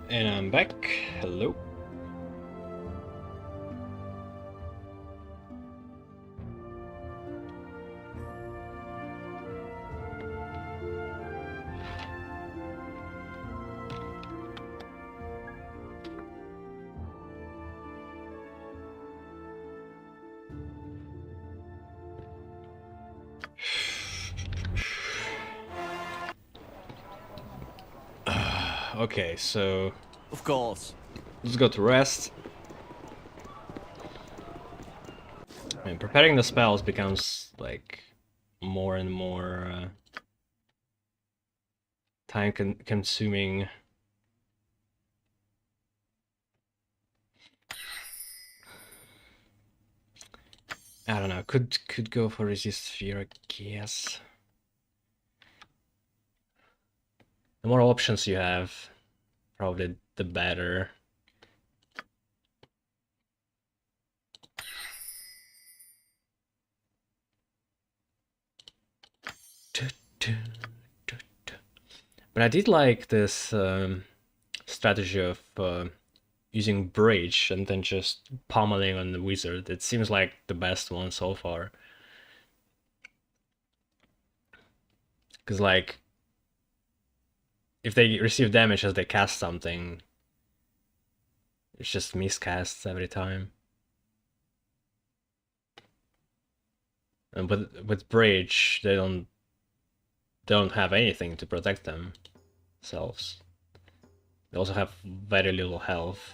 And I'm back. Hello. Okay, so Of course. let's go to rest. I mean, preparing the spells becomes like more and more time-consuming. I don't know. Could go for resist fear, I guess. The more options you have, probably the better. But I did like this strategy of using Bridge and then just pummeling on the wizard. It seems like the best one so far. Because, like, if they receive damage as they cast something, it's just miscasts every time. And with Bridge, they don't have anything to protect themselves. They also have very little health.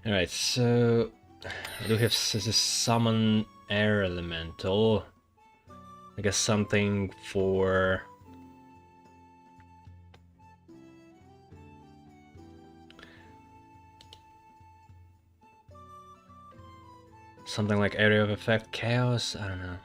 Alright, so I do have this summon air elemental. I guess something for something like area of effect chaos. I don't know.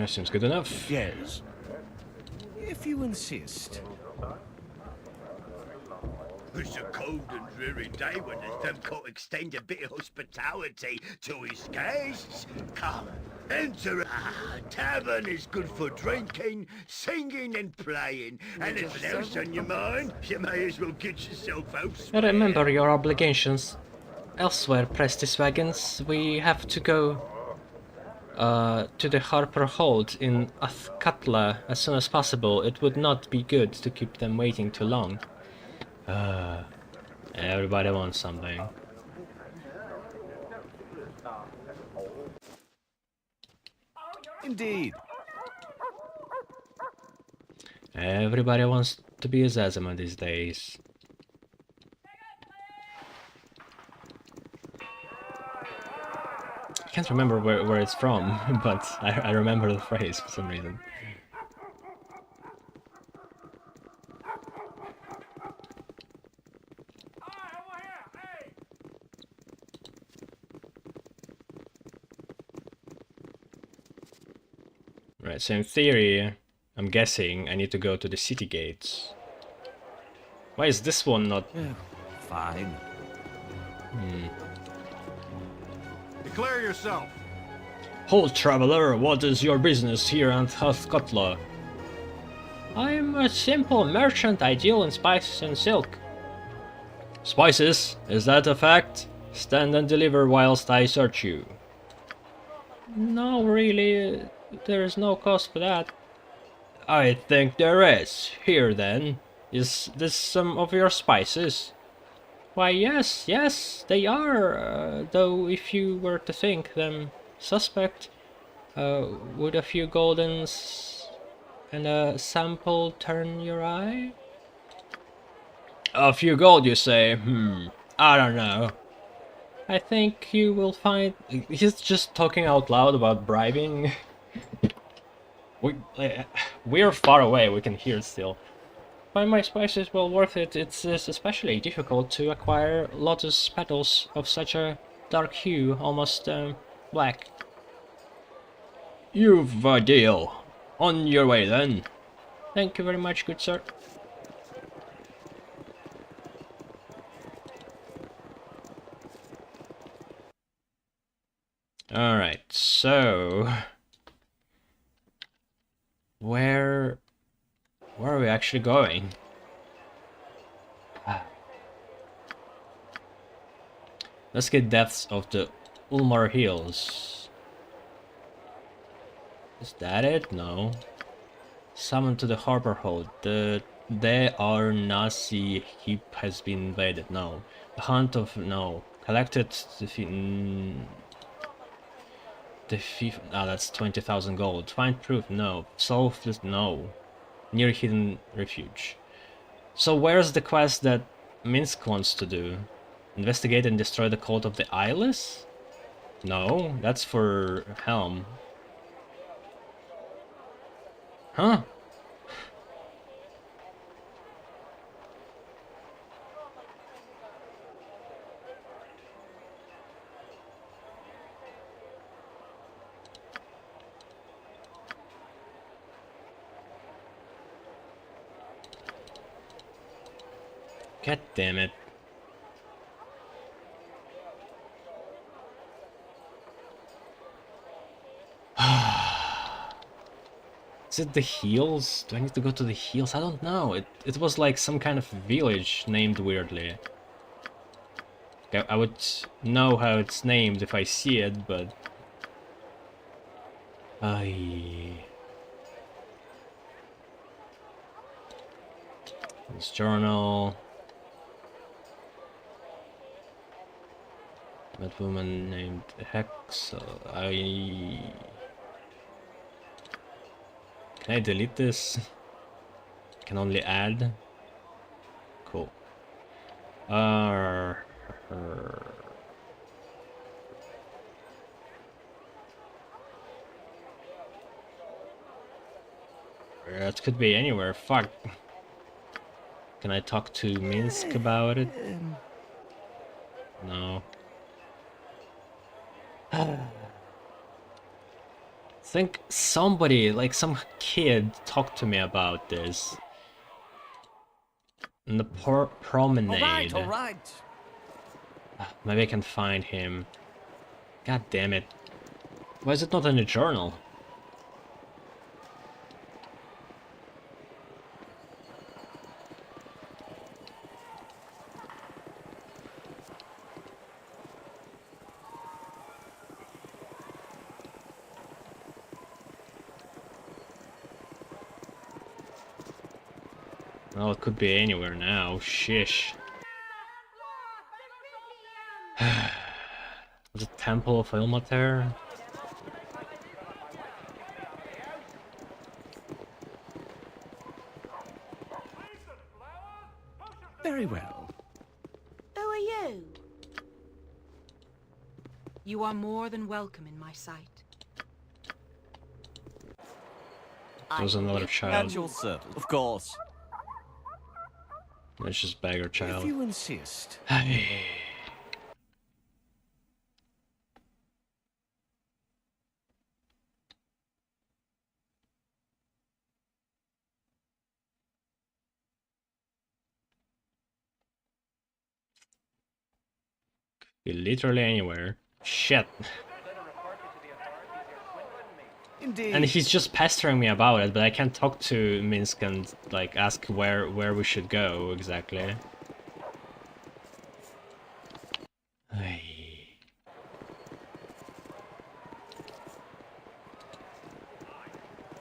Seems good enough. Yes. If you insist. It's a cold and dreary day when the Them can't extend a bit of hospitality to his guests. Come, enter. Tavern is good for drinking, singing and playing. Anything else on your mind, you may as well get yourself out. Remember your obligations. Elsewhere, Prestige Wagons, we have to go to the Harper Hold in Athkatla as soon as possible. It would not be good to keep them waiting too long. Everybody wants something. Indeed. Everybody wants to be a Zazima these days. I can't remember where it's from, but I remember the phrase for some reason. Right, so in theory, I'm guessing I need to go to the city gates. Why is this one not... Fine. Declare yourself. Hold, traveler, what is your business here at Hathkatla? I'm a simple merchant. I deal in spices and silk. Spices? Is that a fact? Stand and deliver whilst I search you. No, really, there's no cost for that. I think there is. Here then. Is this some of your spices? Why, yes, they are. Though if you were to think them suspect, would a few goldens and a sample turn your eye? A few gold, you say? I don't know. I think you will find... He's just talking out loud about bribing. We're far away, we can hear it still. Find my spices well worth it. It's especially difficult to acquire lotus petals of such a dark hue, almost black. You've a deal. On your way then. Thank you very much, good sir. Alright, so... Where are we actually going? Let's get depths of the Ulmar Hills. Is that it? No. Summon to the harbor hold. The Nazi heap has been invaded. No. The hunt of... No. Collected... Defeat... Ah, that's 20,000 gold. Find proof? No. Solve this? No. Near hidden refuge. So where's the quest that Minsk wants to do? Investigate and destroy the cult of the Eyeless? No, that's for Helm. Huh? God damn it. Is it the Heels? Do I need to go to the Heels? I don't know. It was like some kind of village named weirdly. I would know how it's named if I see it, but... This journal... That woman named Hex... Can I delete this? Can only add? Cool. It could be anywhere, fuck. Can I talk to Minsk about it? No. Think somebody, like some kid, talked to me about this. In the promenade. Alright. Maybe I can find him. God damn it. Why is it not in the journal? Well, it could be anywhere now. Shish. The Temple of Ilmater? Very well. Who are you? You are more than welcome in my sight. There's another At child. your service, of course. It's just beggar child. If you insist. Be literally anywhere. Shit. Indeed. And he's just pestering me about it, but I can't talk to Minsk and like ask where we should go exactly. Ay.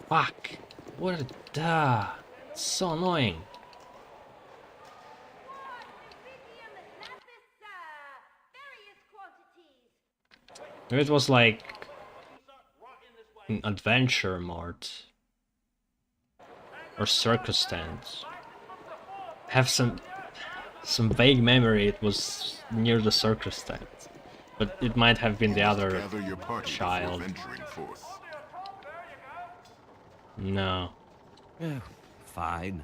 Fuck! What a duh! It's so annoying. Maybe it was like an adventure mart or circus stand. I have some vague memory it was near the circus stand, but it might have been the other Gather your party before child. venturing forth. No. Oh, fine.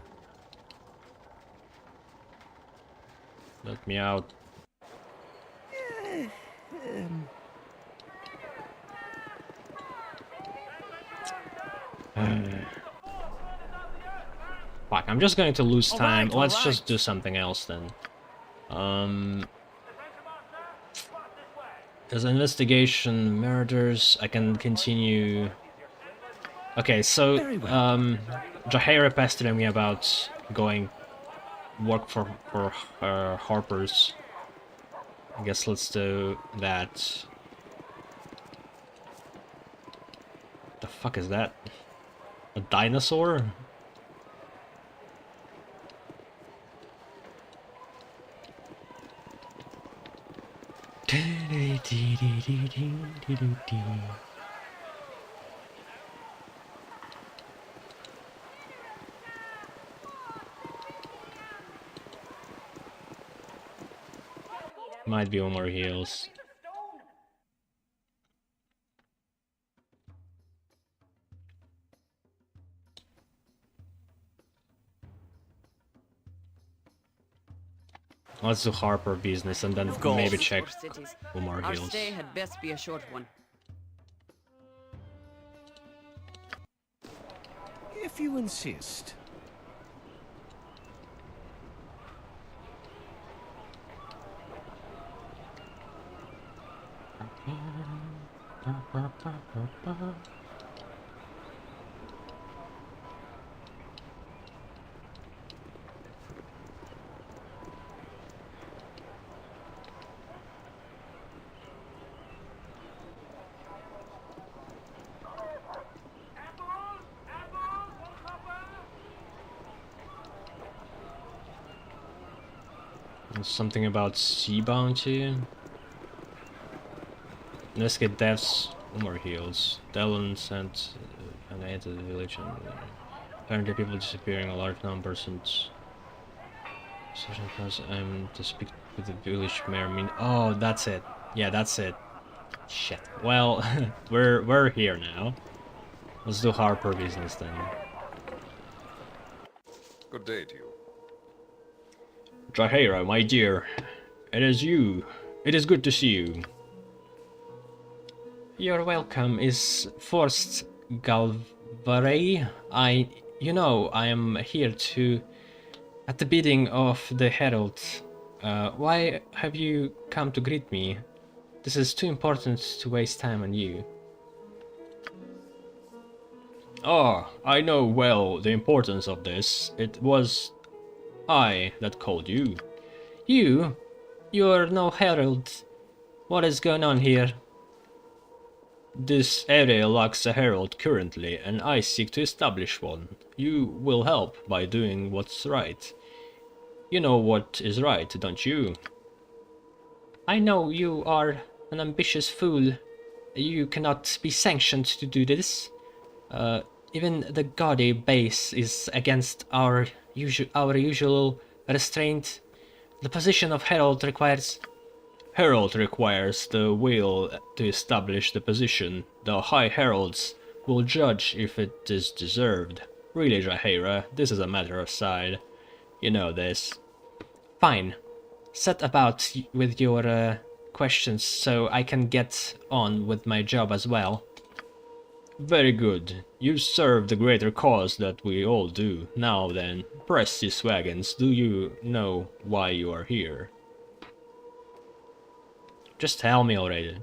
Let me out. Fuck, I'm just going to lose time. All Let's right. just do something else then. There's investigation, murders, I can continue. Okay, so, Very well. Jaheira pestering me about going work for Harper's. I guess let's do that. The fuck is that? A dinosaur? Might be one more heals. Let's do Harper business and then Of course. maybe check Cities. one more Our heals. stay had best be a short one. If you insist. There's something about sea bounty. Investigate deaths, one more heals. Delon sent an aid to the village and apparently people disappearing in large numbers and I'm to speak with the village mayor. Oh, that's it. Yeah, that's it. Shit. Well, we're here now. Let's do Harper business then. Good day to you. Jaheira, my dear, it is you. It is good to see you. Your welcome is forced, Galvarei. I am here to, at the bidding of the Herald. Why have you come to greet me? This is too important to waste time on you. Oh, I know well the importance of this. It was I that called you. You? You're no herald. What is going on here? This area lacks a herald currently, and I seek to establish one. You will help by doing what's right. You know what is right, don't you? I know you are an ambitious fool. You cannot be sanctioned to do this. Even the gaudy base is against our usual restraint. The position of herald requires... Herald requires the will to establish the position. The High Heralds will judge if it is deserved. Really, Jaheira, this is a matter of side. You know this. Fine. Set about with your questions so I can get on with my job as well. Very good. You serve the greater cause that we all do. Now then, press these wagons. Do you know why you are here? Just tell me already.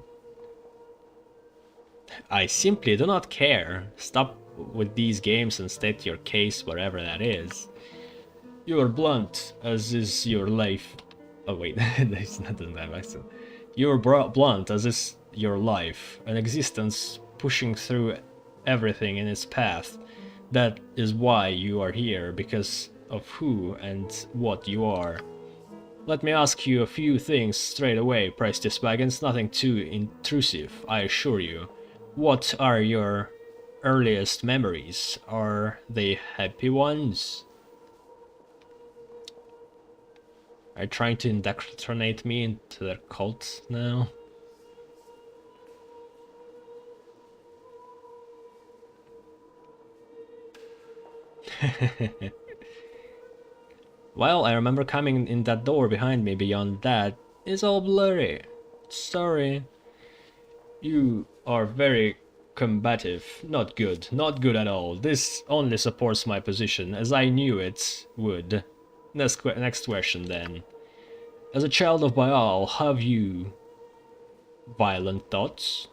I simply do not care. Stop with these games and state your case, whatever that is. You are blunt, as is your life. Oh wait, that's not that accent. You are blunt, as is your life, an existence pushing through everything in its path. That is why you are here, because of who and what you are. Let me ask you a few things straight away, Priestess Wagons, nothing too intrusive, I assure you. What are your earliest memories? Are they happy ones? Are you trying to indoctrinate me into their cult now? Well, I remember coming in that door behind me. Beyond that, it's all blurry. Sorry. You are very combative. Not good. Not good at all. This only supports my position, as I knew it would. Next question then. As a child of Baal, have you violent thoughts?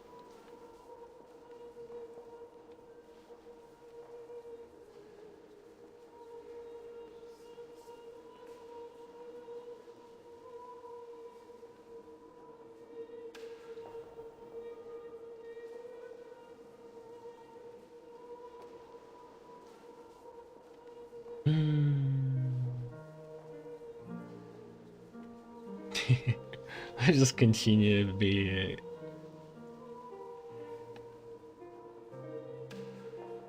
I just continue to be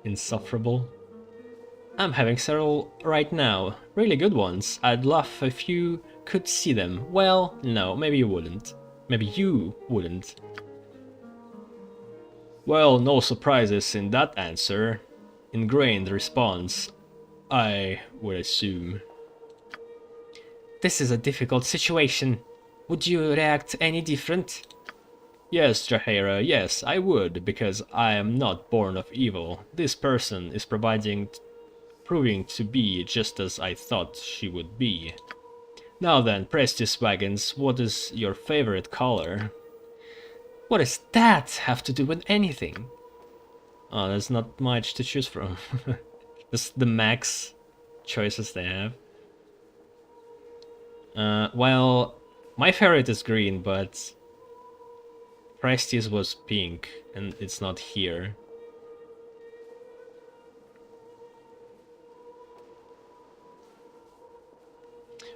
insufferable. I'm having several right now, really good ones. I'd love if you could see them. Well, no, maybe you wouldn't. Maybe you wouldn't. Well, no surprises in that answer. Ingrained response, I would assume. This is a difficult situation. Would you react any different? Yes, Jaheira, yes, I would, because I am not born of evil. This person is proving to be just as I thought she would be. Now then, Prestige Wagons, what is your favorite color? What does that have to do with anything? Oh, there's not much to choose from. This is the max choices they have. Well, my favorite is green, but Prestige was pink, and it's not here.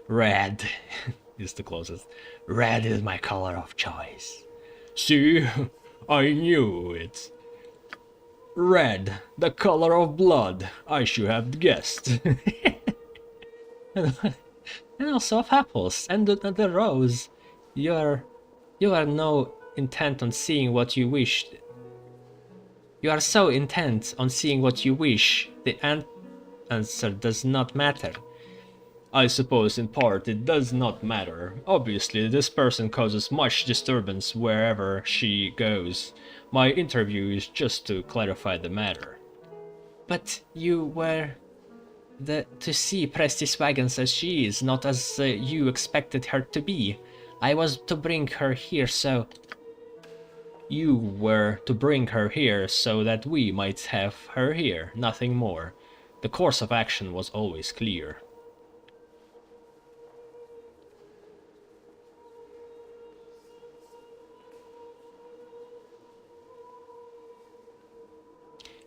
Red is the closest. Red is my color of choice. See, I knew it. Red, the color of blood. I should have guessed. And also of apples, and the rose. You are no intent on seeing what you wish. You are so intent on seeing what you wish, the answer does not matter. I suppose in part it does not matter. Obviously, this person causes much disturbance wherever she goes. My interview is just to clarify the matter. But you were to see Prestige Wagons as she is, not as you expected her to be. I was to bring her here so... You were to bring her here so that we might have her here, nothing more. The course of action was always clear.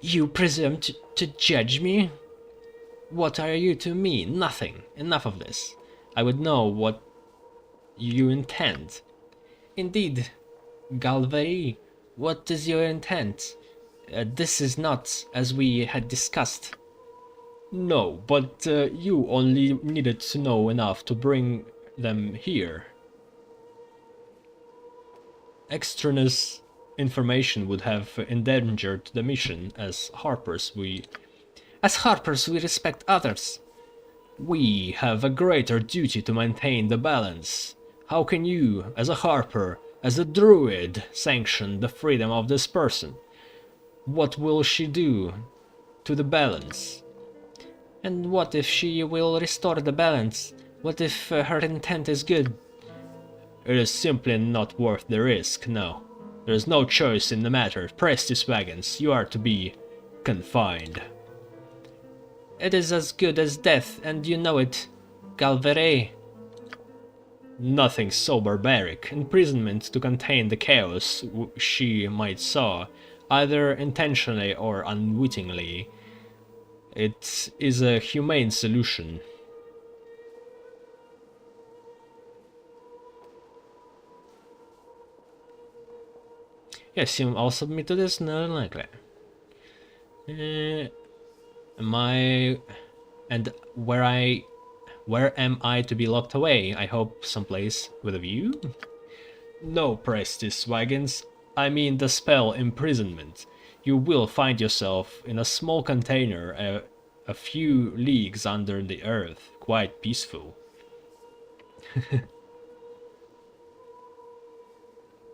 You presume to judge me? What are you to me? Nothing. Enough of this. I would know what you intend. Indeed, Galveri, what is your intent? This is not as we had discussed. No, but you only needed to know enough to bring them here. Extraneous information would have endangered the mission. As Harpers, we respect others. We have a greater duty to maintain the balance. How can you, as a Harper, as a druid, sanction the freedom of this person? What will she do to the balance? And what if she will restore the balance? What if her intent is good? It is simply not worth the risk, no. There is no choice in the matter. Press these wagons. You are to be confined. It is as good as death, and you know it, Galvere. Nothing so barbaric. Imprisonment to contain the chaos she might sow, either intentionally or unwittingly. It is a humane solution. Yes, I'll submit to this, no likely. Am I... And where am I to be locked away? I hope someplace with a view? No, Prestige Wagons. I mean the spell imprisonment. You will find yourself in a small container a few leagues under the earth. Quite peaceful.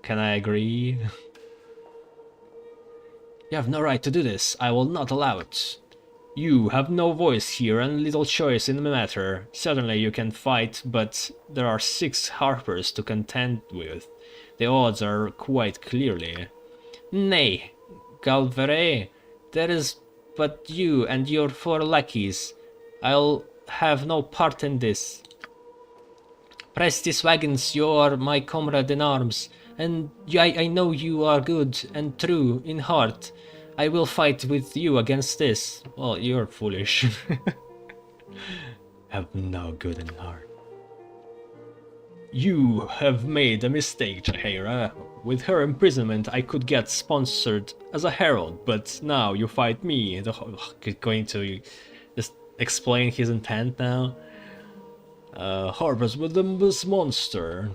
Can I agree? You have no right to do this. I will not allow it. You have no voice here and little choice in the matter. Certainly you can fight, but there are 6 harpers to contend with. The odds are quite clearly. Nay, Galvere, there is but you and your 4 lackeys. I'll have no part in this. Prestige Wagons, you are my comrade in arms, and I know you are good and true in heart. I will fight with you against this. Well, you're foolish. Have no good in heart. You have made a mistake, Jaheira. With her imprisonment, I could get sponsored as a herald, but now you fight me. Going to just explain his intent now. Harpers with this monster.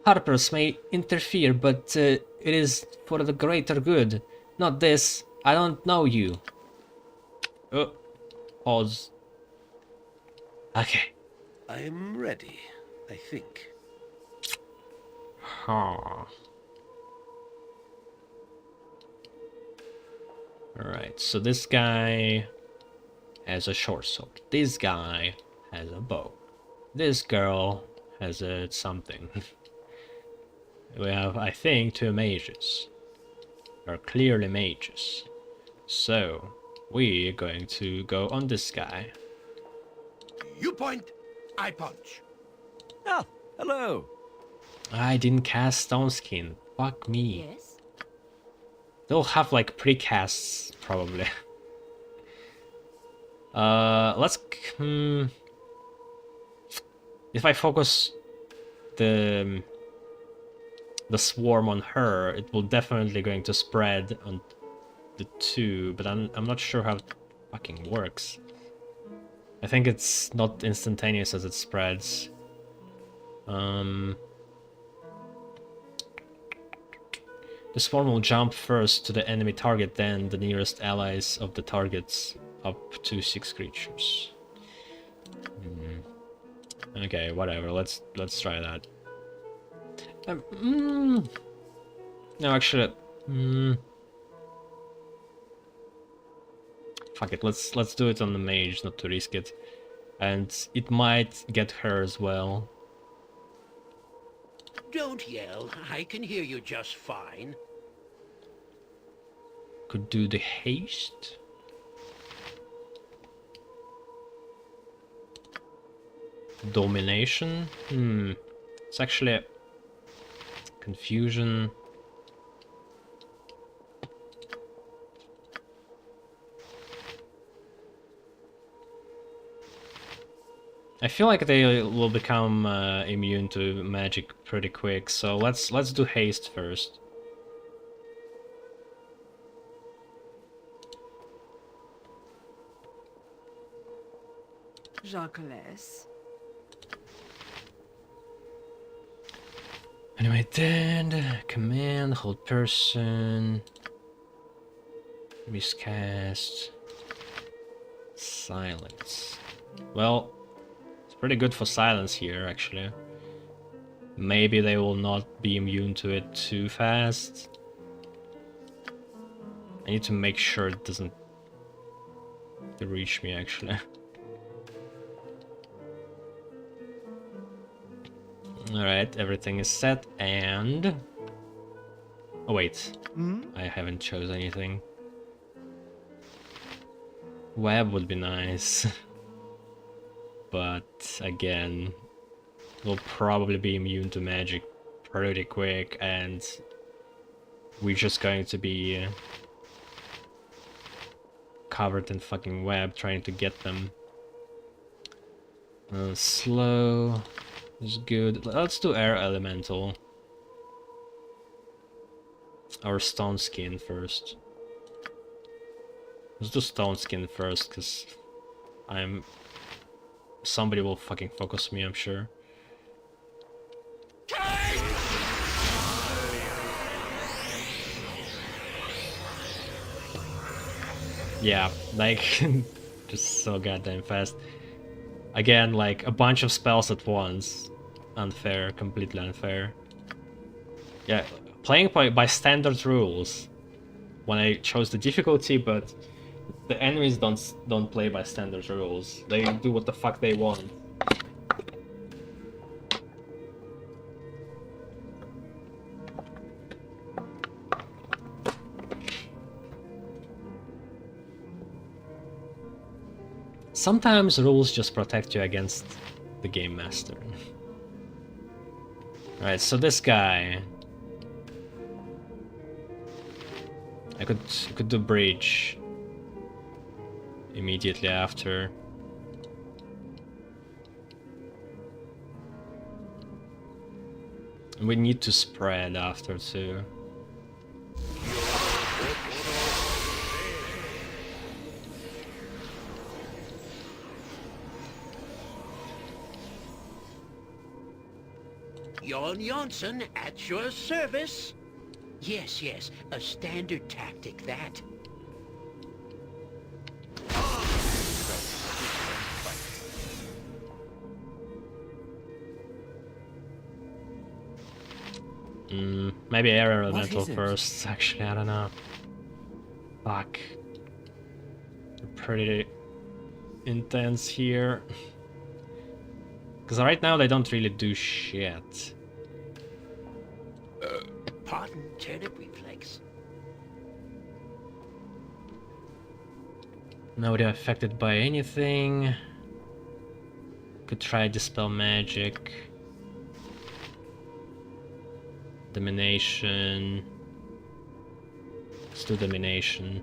Harpers may interfere, but it is for the greater good. Not this. I don't know you. Oh, pause. Okay. I am ready, I think. Huh. Alright, so this guy has a short sword. This guy has a bow. This girl has a something. We have, I think, 2 mages. They're clearly mages. So, we're going to go on this guy. You point, I punch. Ah, hello. I didn't cast Stone Skin. Fuck me. Yes? They'll have like precasts, probably. Let's... If I focus the swarm on her, it will definitely going to spread on the 2, but I'm not sure how it fucking works. I think it's not instantaneous as it spreads. The swarm will jump first to the enemy target, then the nearest allies of the targets, up to 6 creatures. Okay, whatever. Let's try that. No, actually, fuck it. Let's do it on the mage, not to risk it, and it might get her as well. Don't yell. I can hear you just fine. Could do the haste. Domination. It's actually confusion. I feel like they will become immune to magic pretty quick, so let's do haste first. Jacques. Anyway, then command, hold person, miscast, silence. Well, it's pretty good for silence here, actually. Maybe they will not be immune to it too fast. I need to make sure it doesn't reach me, actually. Alright, everything is set, and Oh wait, I haven't chose anything. Web would be nice. But again, we'll probably be immune to magic pretty quick, and we're just going to be covered in fucking web trying to get them. Slow is good. Let's do air elemental. Or stone skin first. Let's do stone skin first, because somebody will fucking focus me, I'm sure. Yeah, like, just so goddamn fast. Again, like, a bunch of spells at once. Unfair, completely unfair. Yeah, playing by standard rules. When I chose the difficulty, but the enemies don't play by standard rules. They do what the fuck they want. Sometimes rules just protect you against the game master. Alright, so this guy... I could do bridge immediately after. And we need to spread after too. Jon Jonsson at your service. Yes, yes, a standard tactic, that. Maybe air What elemental is it? first, actually, I don't know. Fuck. Pretty intense here. Because right now they don't really do shit. Pardon, turnip reflex. Nobody affected by anything. Could try dispel magic. Domination. Let's do domination.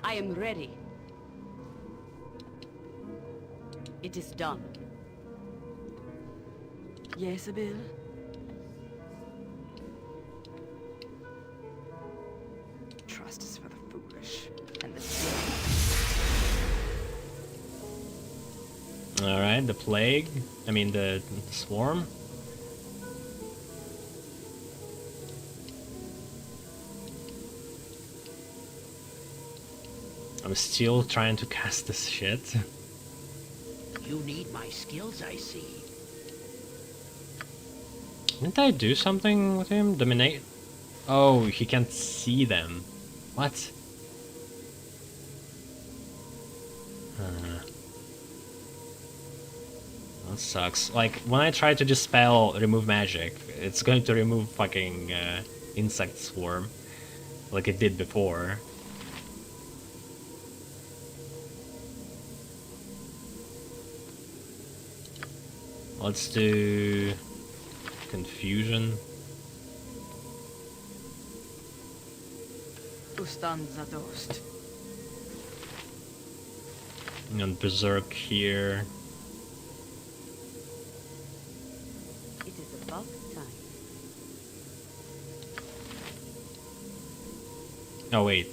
I am ready. It is done. Yes, Abil? Trust is for the foolish and the silly. Alright, the plague. I mean the swarm. I'm still trying to cast this shit. You need my skills, I see. Didn't I do something with him? Dominate? Oh, he can't see them. What? That sucks. Like, when I try to dispel remove magic, it's going to remove fucking insect swarm. Like it did before. Let's do confusion. Ustan Zadost. And berserk here. It is about time. Oh wait,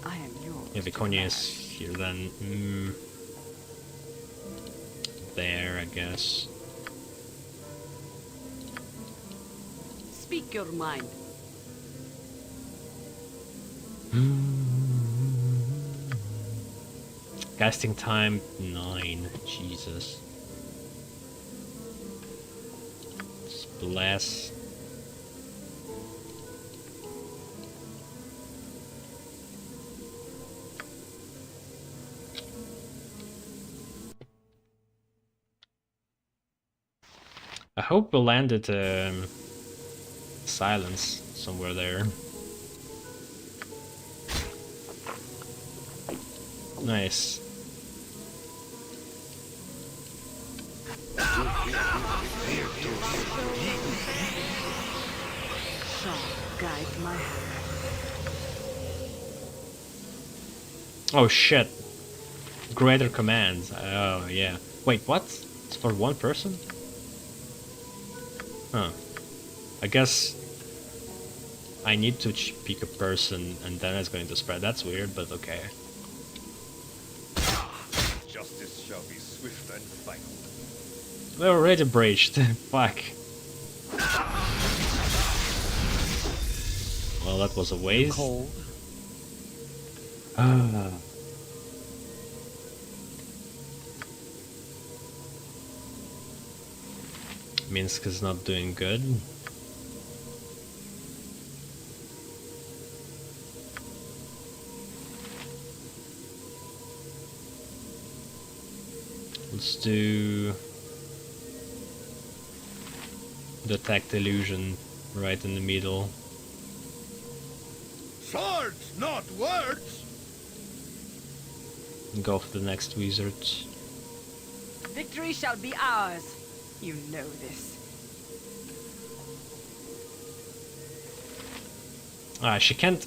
I am yours. yeah, the to Konya have. is here then. There, I guess. Speak your mind. Casting time 9. Jesus. Just bless. I hope we landed silence somewhere there. Nice. Guide my hand. Oh shit. Greater commands. Oh yeah. Wait, what? It's for one person? Huh. I guess I need to pick a person and then it's going to spread. That's weird, but okay. Justice shall be swift and final. We're already breached. Fuck. Well, that was a waste. Cold. Ah. Minsk is not doing good. Let's do detect illusion right in the middle. Swords, not words! And go for the next wizard. Victory shall be ours. You know this. Ah, she can't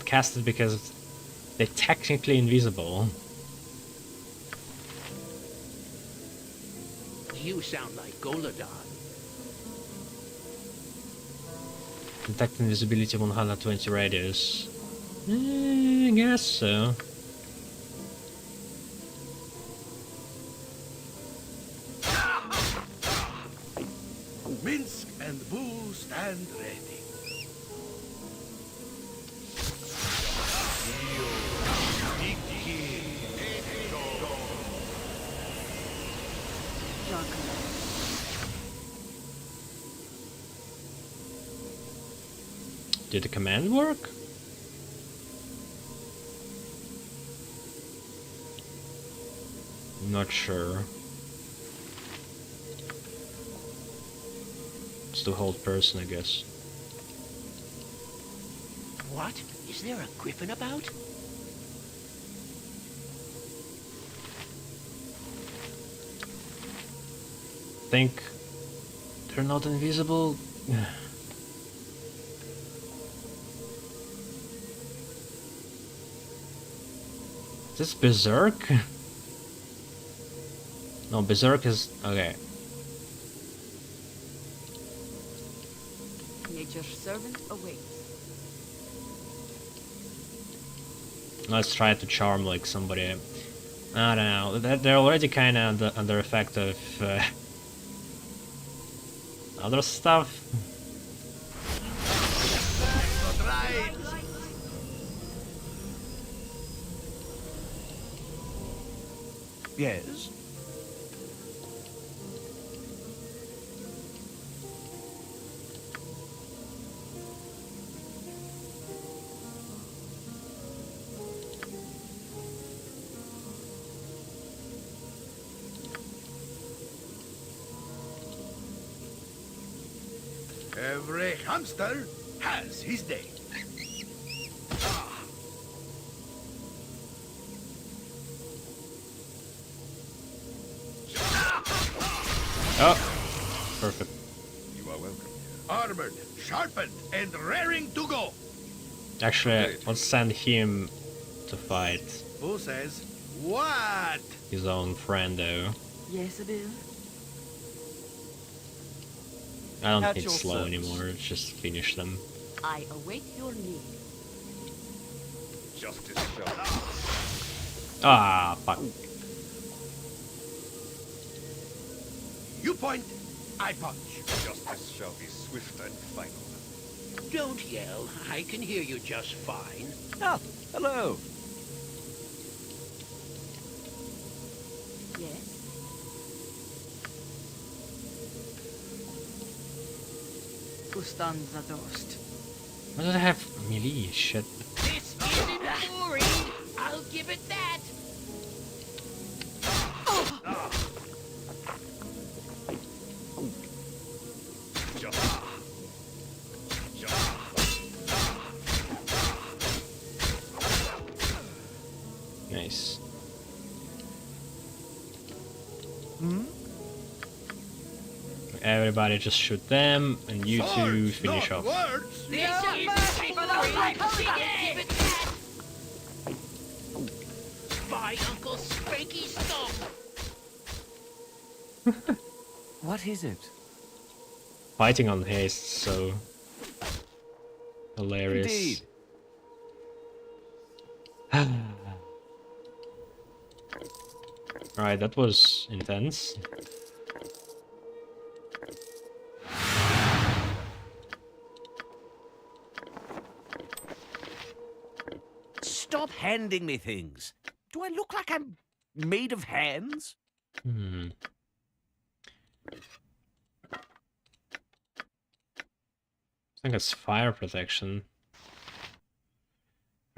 cast it because they're technically invisible. You sound like Goladon. Detect invisibility 120 radius. I guess so. Minsk and Bull stand ready. Did the command work? Not sure. It's the whole person, I guess. What? Is there a griffin about? Think they're not invisible. Is this Berserk? No, Berserk is... okay. Nature's servant awaits. Let's try to charm like somebody. I don't know. They're already kind of under effect of other stuff. Yes. Every hamster has his day. Oh, perfect. You are welcome. Armored, sharpened, and raring to go. Actually, let's send him to fight Who says what? his own friend, though. Yes, Abil. I don't At need your slow service. anymore. Just finish them. I await your need. Justice shall Ah, fuck. You point, I punch. Justice shall be swift and final. Don't yell. I can hear you just fine. Ah, hello. Yes. Ustan zadost. Why do I have melee? Shit. This isn't boring. I'll give it that. Everybody just shoot them, and you two Swords, finish not off. words. No mercy for those like Holy By Uncle Spanky Stomp! What is it? Fighting on haste, so hilarious. Indeed. Alright, that was intense. Stop handing me things. Do I look like I'm made of hands? Hmm. I think it's fire protection.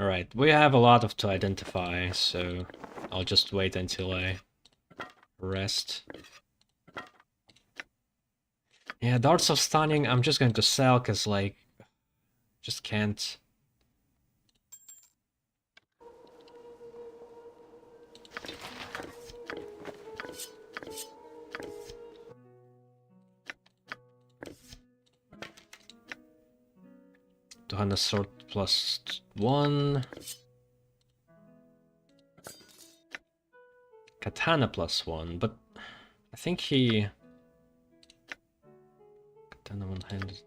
Alright, we have a lot of to identify, so I'll just wait until I rest. Yeah, darts of stunning I'm just going to sell, cause like, just can't. Two-handed sword +1. Katana +1, but I think he... Katana one-handed...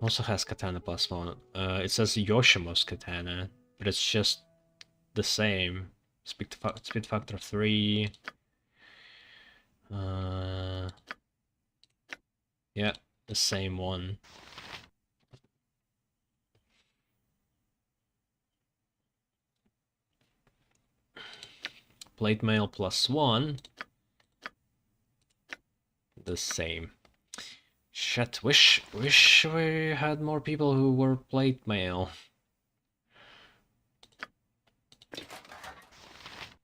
Also has katana +1. It says Yoshimo's katana, but it's just the same. Speed factor 3. Yeah, the same one. Plate mail +1. The same. Shit, wish we had more people who were plate mail.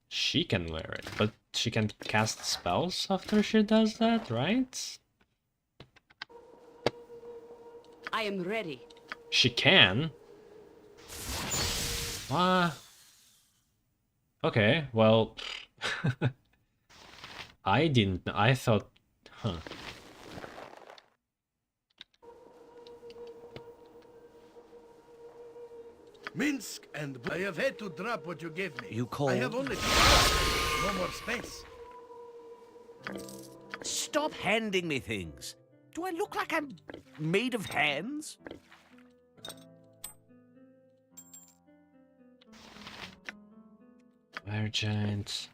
She can wear it, but she can cast spells after she does that, right? I am ready. She can. Okay, well... I didn't... I thought... Huh. Minsk and I have had to drop what you gave me. You called? I have only 2 hours. No more space. Stop handing me things. Do I look like I'm made of hands? Fire giant.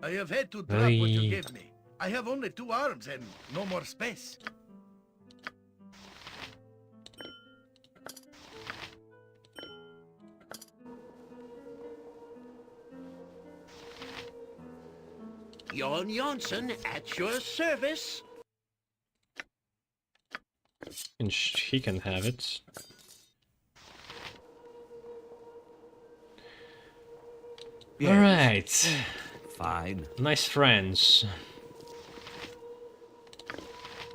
I have had to drop what you gave me. I have only 2 arms and no more space. Jon Jonsson at your service. And he can have it. Yes. Alright. Fine. Nice friends.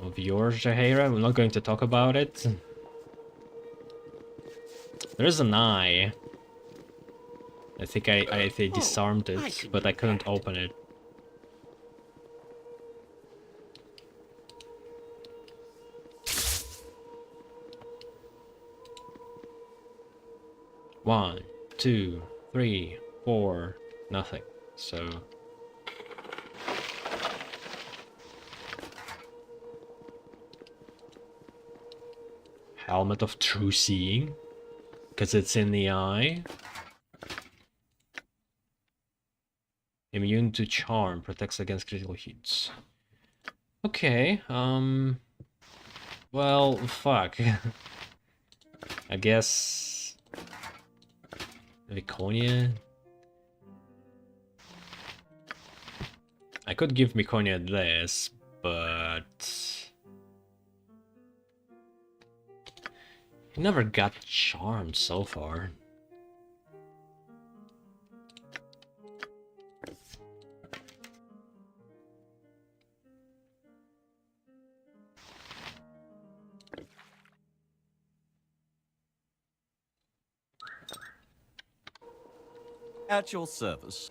Of yours, Jaheira. We're not going to talk about it. There's an eye. I think I disarmed I it, can but do I couldn't that. open it. One, 2, 3, 4, nothing. So... Helmet of True Seeing, because it's in the eye. Immune to Charm, protects against critical hits. Okay, well, fuck. I guess... Viconia? I could give Viconia this, but... He never got charmed so far. At your service.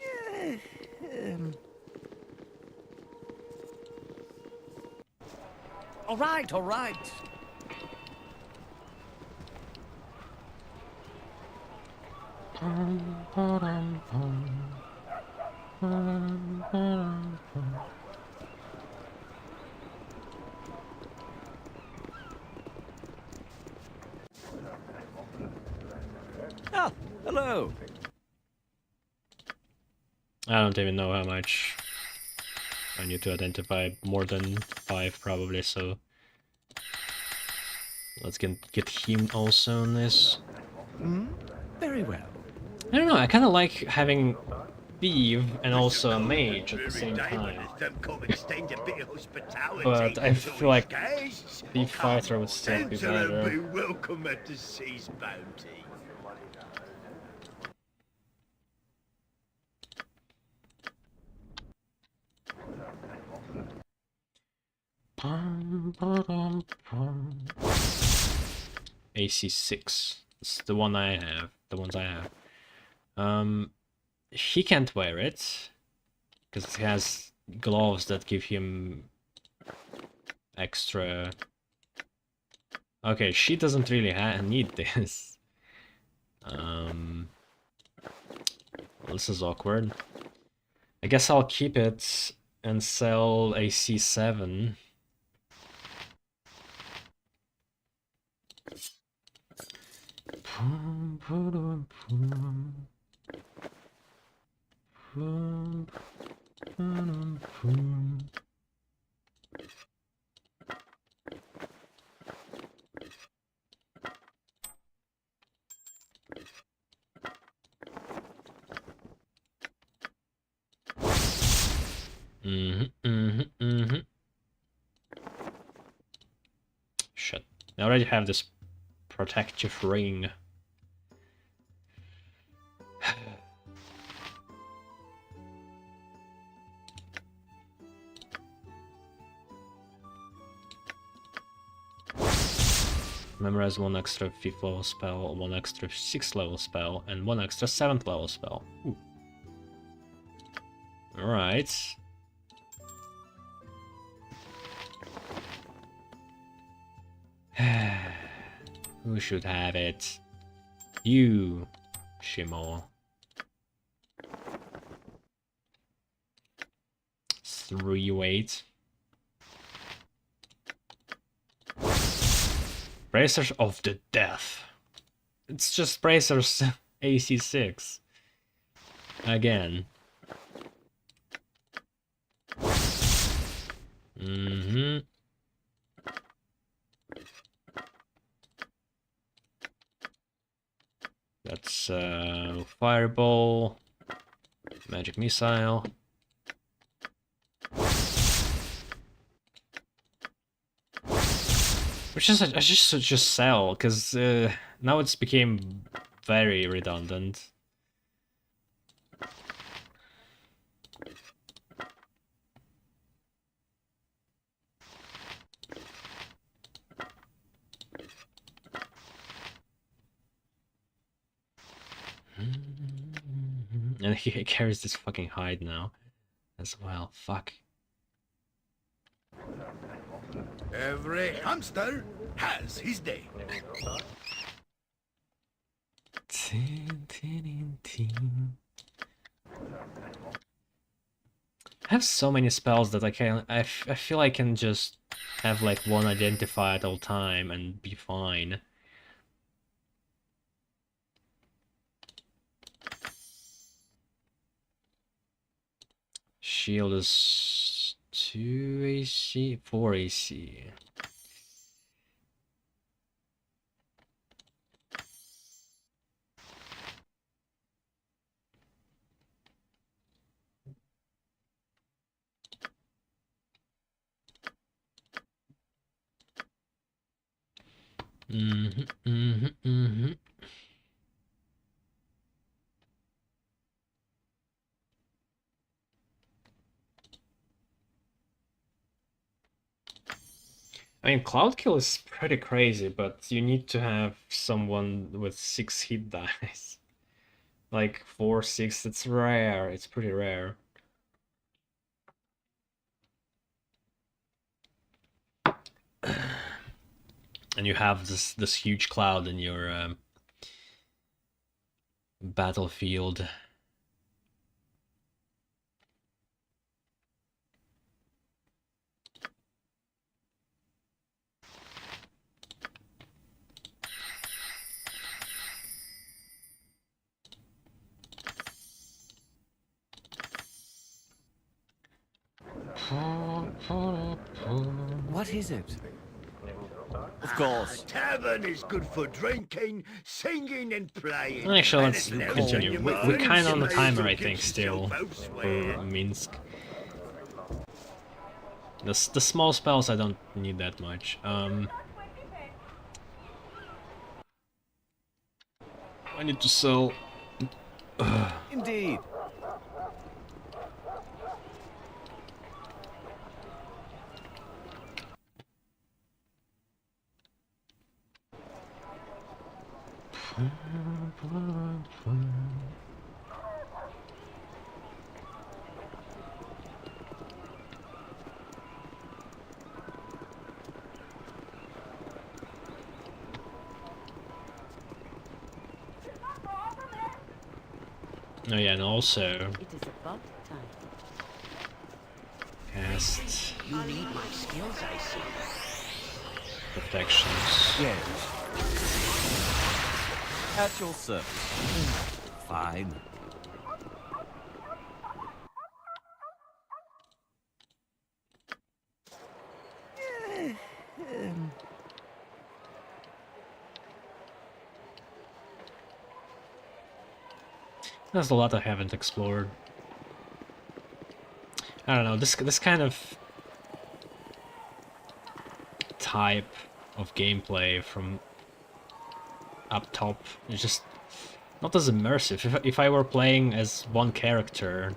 All right, all right. Ah, hello. I don't even know how much. I need to identify more than 5 probably, so let's get him also on this. Very well. I don't know, I kind of like having thief and also a mage at the same Every day when time. there's them come extend a bit of hospitality But I to feel his like guests. Thief Come, Fighter would still be enter and better. be welcome at the sea's bounty. AC6. It's the one I have. The ones I have. He can't wear it because he has gloves that give him extra. Okay, she doesn't really need this. This is awkward. I guess I'll keep it and sell a C7. Shit. I already have this protective ring. Memorize 1 extra 5th level spell, 1 extra 6th level spell, and 1 extra 7th level spell. Ooh. Alright. Who should have it? You, Shimo. 3 weight. Bracers of the Death. It's just Bracers AC6. Again. That's Fireball. Magic Missile. Which is I should just sell, because now it's became very redundant. And he carries this fucking hide now as well. Fuck. Every hamster has his day. I have so many spells that I feel I can just have like one identify at all time and be fine. Shield is 2 AC, 4 AC. I mean, Cloud Kill is pretty crazy, but you need to have someone with 6 hit dice. Like 4, 6, it's rare. It's pretty rare. And you have this huge cloud in your battlefield. What is it? Of course. Tavern is good for drinking, singing, and playing. Actually, let's Anything else continue. on your We're mind, kind of on the you may timer, as I well think, get still, yourself elsewhere. for Minsk. The small spells I don't need that much. I need to sell. Indeed. Oh yeah, and also It is about time. cast You need my skills, I see. protections. Yes. At your service. Fine. There's a lot I haven't explored. I don't know, this kind of type of gameplay from up top is just not as immersive. If I were playing as one character,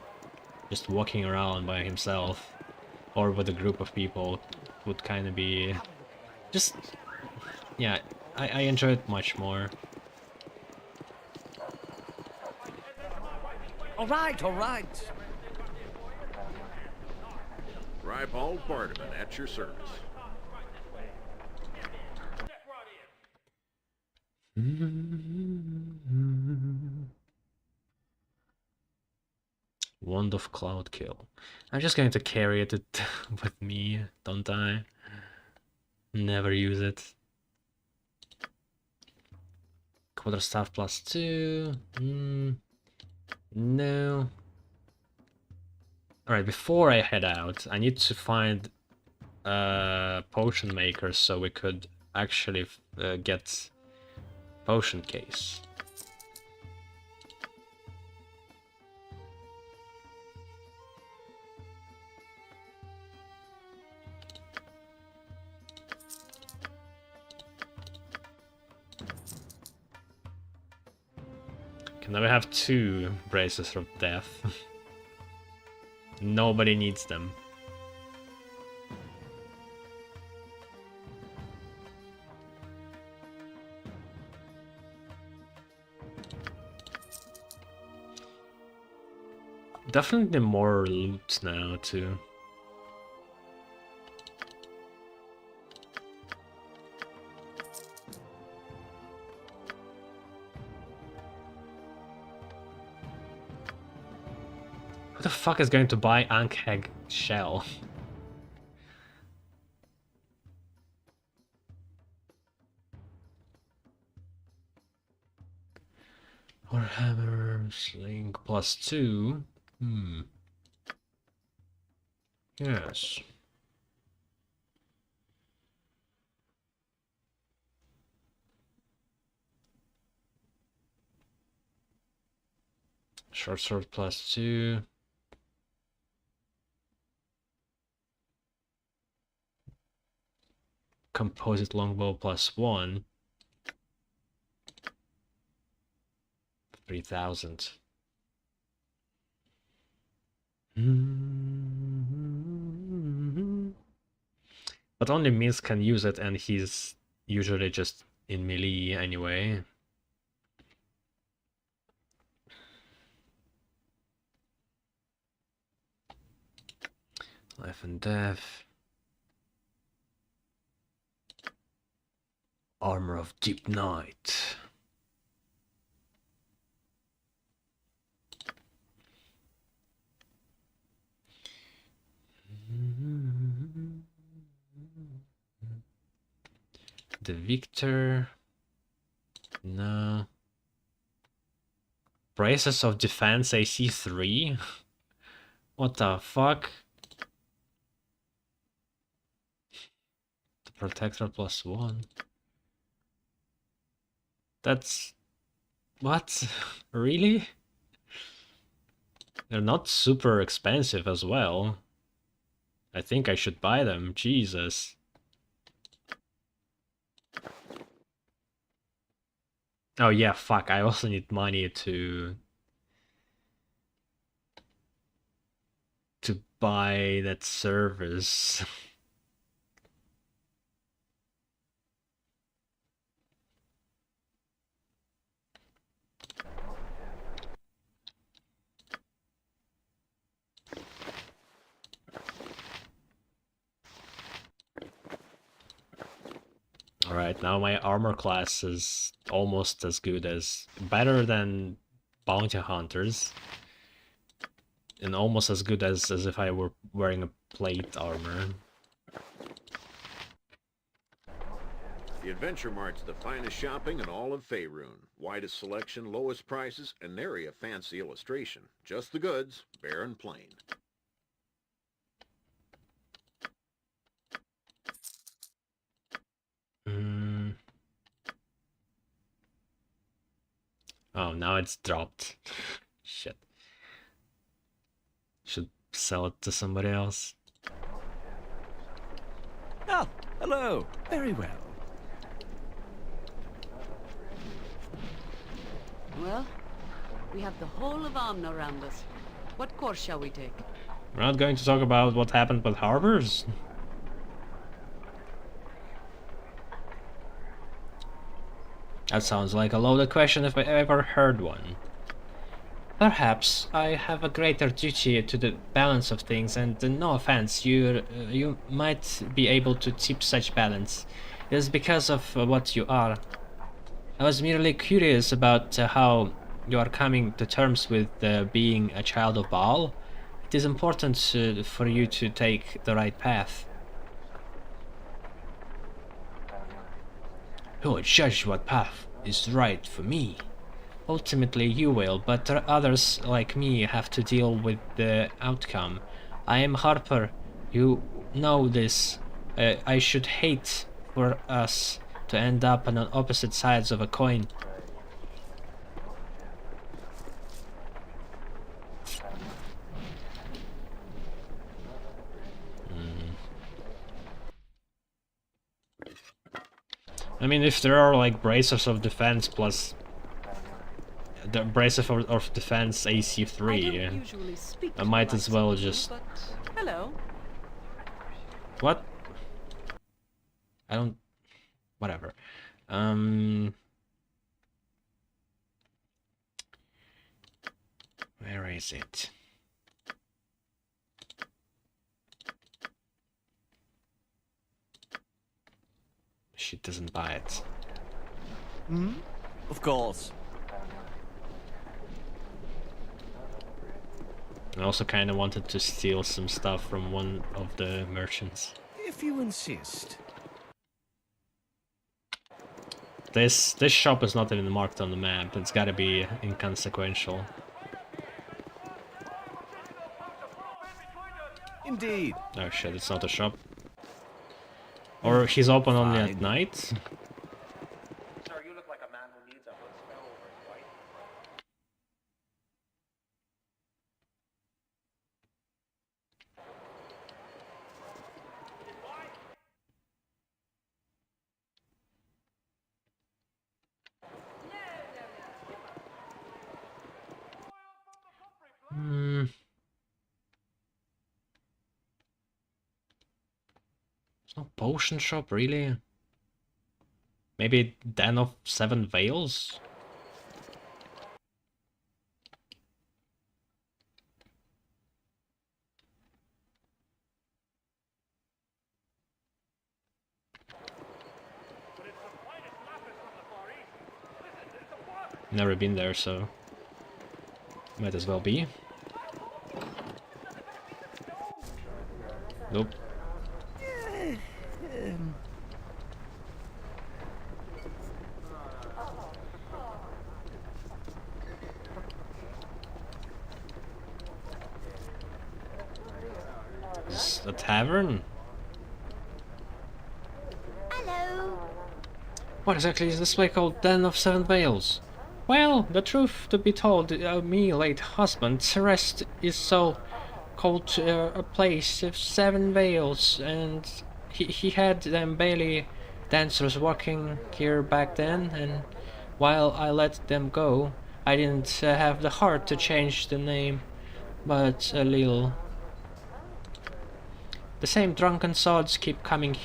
just walking around by himself, or with a group of people, would kind of be just, yeah, I enjoy it much more. All right, all right. Ribald Bardaman at your service. Wand of Cloud Kill. I'm just going to carry it with me, don't I? Never use it. Quarterstaff +2. No. Alright, before I head out, I need to find potion makers so we could actually get potion case. Okay, now we have 2 braces of death. Nobody needs them. Definitely more loot now too. Who the fuck is going to buy Ankheg shell? Warhammer Sling +2. Yes. Short sword +2. Composite longbow +1. 3,000. But only Minsk can use it, and he's usually just in melee anyway. Life and death. Armor of Deep Night. The Victor. No. Braces of Defense AC 3? What the fuck? The Protector +1. That's... what? Really? They're not super expensive as well. I think I should buy them. Jesus. Oh yeah, fuck. I also need money to buy that service. Alright, now my armor class is almost as good as... better than bounty hunters. And almost as good as if I were wearing a plate armor. The Adventure Mart's the finest shopping in all of Faerun. Widest selection, lowest prices, and nary a fancy illustration. Just the goods, bare and plain. Oh, now it's dropped. Shit. Should sell it to somebody else. Ah, hello. Very well. Well, we have the whole of Amna around us. What course shall we take? We're not going to talk about what happened with harbors. That sounds like a loaded question if I ever heard one. Perhaps I have a greater duty to the balance of things, and no offense, you might be able to tip such balance. It is because of what you are. I was merely curious about how you are coming to terms with being a child of Baal. It is important for you to take the right path. Who will judge what path is right for me? Ultimately you will, but others like me have to deal with the outcome. I am Harper, you know this. I should hate for us to end up on opposite sides of a coin. I mean, if there are like braces of defense plus the brace of defense AC 3, I might as well just... Hello. What? I don't... Whatever. Where is it? She doesn't buy it. Hmm? Of course. I also kind of wanted to steal some stuff from one of the merchants. If you insist. This shop is not even marked on the map. It's gotta be inconsequential. Indeed. Oh shit, it's not a shop. Or he's open only at night? Sir, you look like a man who needs a good spell over his wife. No potion shop, really? Maybe Den of Seven Veils? Never been there, so might as well be. Nope. Is this a tavern? Hello. What exactly is this place called Den of Seven Veils? Well, the truth to be told, me late husband's rest is so called a place of seven veils, and he had them Bailey dancers working here back then, and while I let them go, I didn't have the heart to change the name, but a little. The same drunken sods keep coming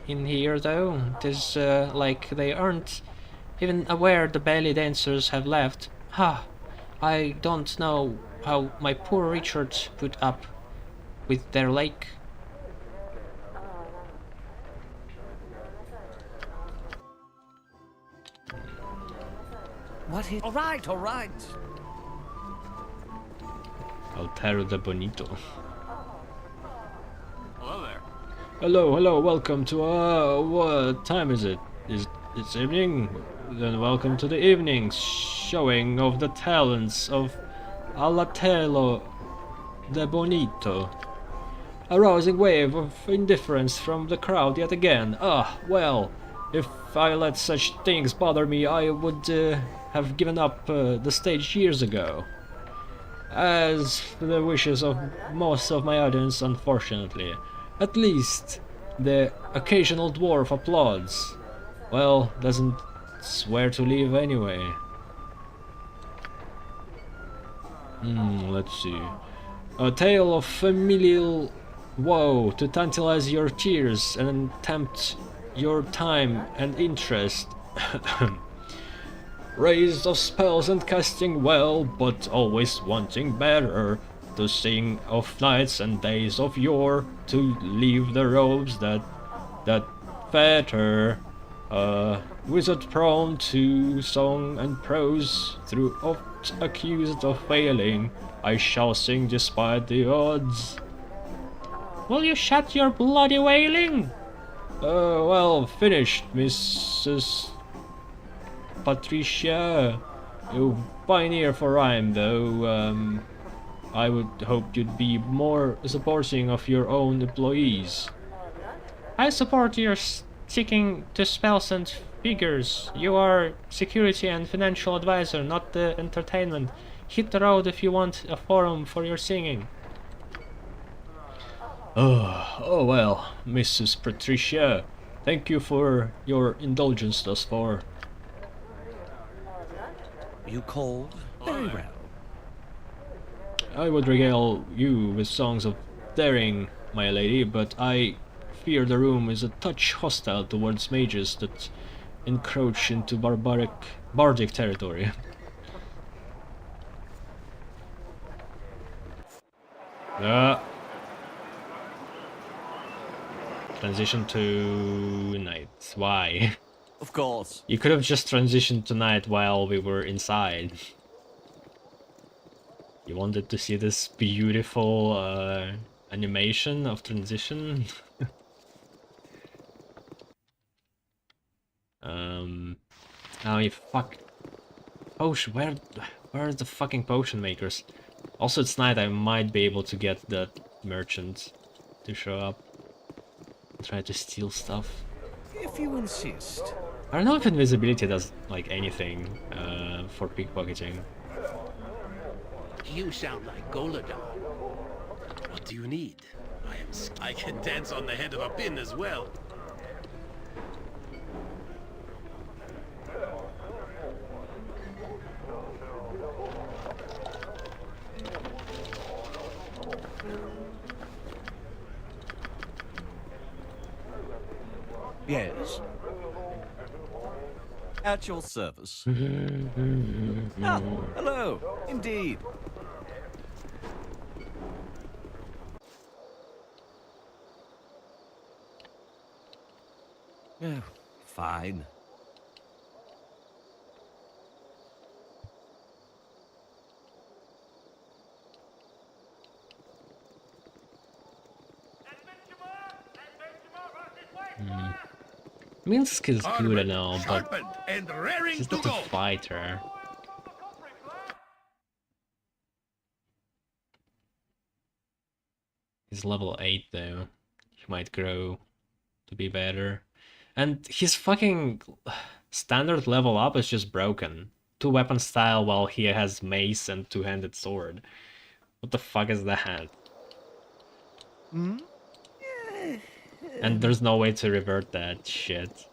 in here, though. It is like they aren't even aware the belly dancers have left. Ha! I don't know how my poor Richard put up with their lake. What is... All right, all right. Altero de Bonito. Hello there. Hello, welcome to what time is it? It's evening? Then welcome to the evening showing of the talents of Alatelo de Bonito. A rousing wave of indifference from the crowd yet again. Ah, well, if I let such things bother me, I would have given up the stage years ago. As for the wishes of most of my audience, unfortunately. At least, the occasional dwarf applauds. Well, doesn't swear to leave anyway. Let's see. A tale of familial woe to tantalize your tears and tempt your time and interest. Raised of spells and casting well, but always wanting better. To sing of nights and days of yore, to leave the robes that fetter. Wizard prone to song and prose, through oft accused of failing, I shall sing despite the odds. Will you shut your bloody wailing? Well, finished, Mrs. Patricia. You pioneer for rhyme, though. I would hope you'd be more supporting of your own employees. I support your sticking to spells and figures. You are security and financial advisor, not the entertainment. Hit the road if you want a forum for your singing. Oh well, Mrs. Patricia. Thank you for your indulgence thus far. You called? Very well. I would regale you with songs of daring, my lady, but I fear the room is a touch hostile towards mages that encroach into bardic territory. Transition to night. Why? Of course. You could have just transitioned to night while we were inside. You wanted to see this beautiful animation of transition? Oh, you fuck. Potion, where are the fucking potion makers? Also, it's night, I might be able to get that merchant to show up. Try to steal stuff. If you insist. I don't know if invisibility does, like, anything for pickpocketing. You sound like Goladar. What do you need? I can dance on the head of a pin as well. Yes. At your service. Ah, hello. Indeed. Oh, fine. Minsk is good and all, but Sharpened and raring he's to not a go. fighter. He's level 8 though. He might grow to be better. And his fucking standard level up is just broken. 2-weapon style while he has mace and 2-handed sword. What the fuck is that? And there's no way to revert that shit.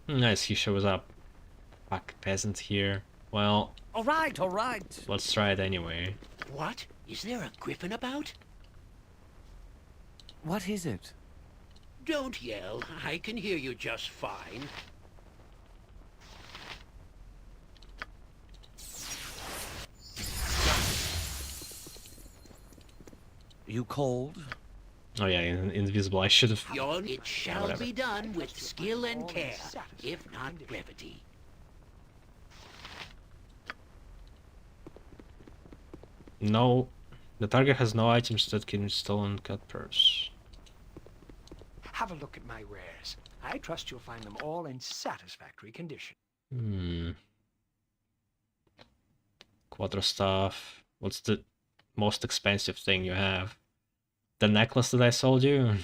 Nice, he shows up. Fuck, peasant here. Well, All right, all right. let's try it anyway. What? Is there a griffin about? What is it? Don't yell. I can hear you just fine. You called? Oh yeah, invisible. I should have. It shall Whatever. be done with skill and care, if not brevity. No, the target has no items that can install and cut purse. Have a look at my wares. I trust you'll find them all in satisfactory condition. Quattro staff. What's the most expensive thing you have? The necklace that I sold you?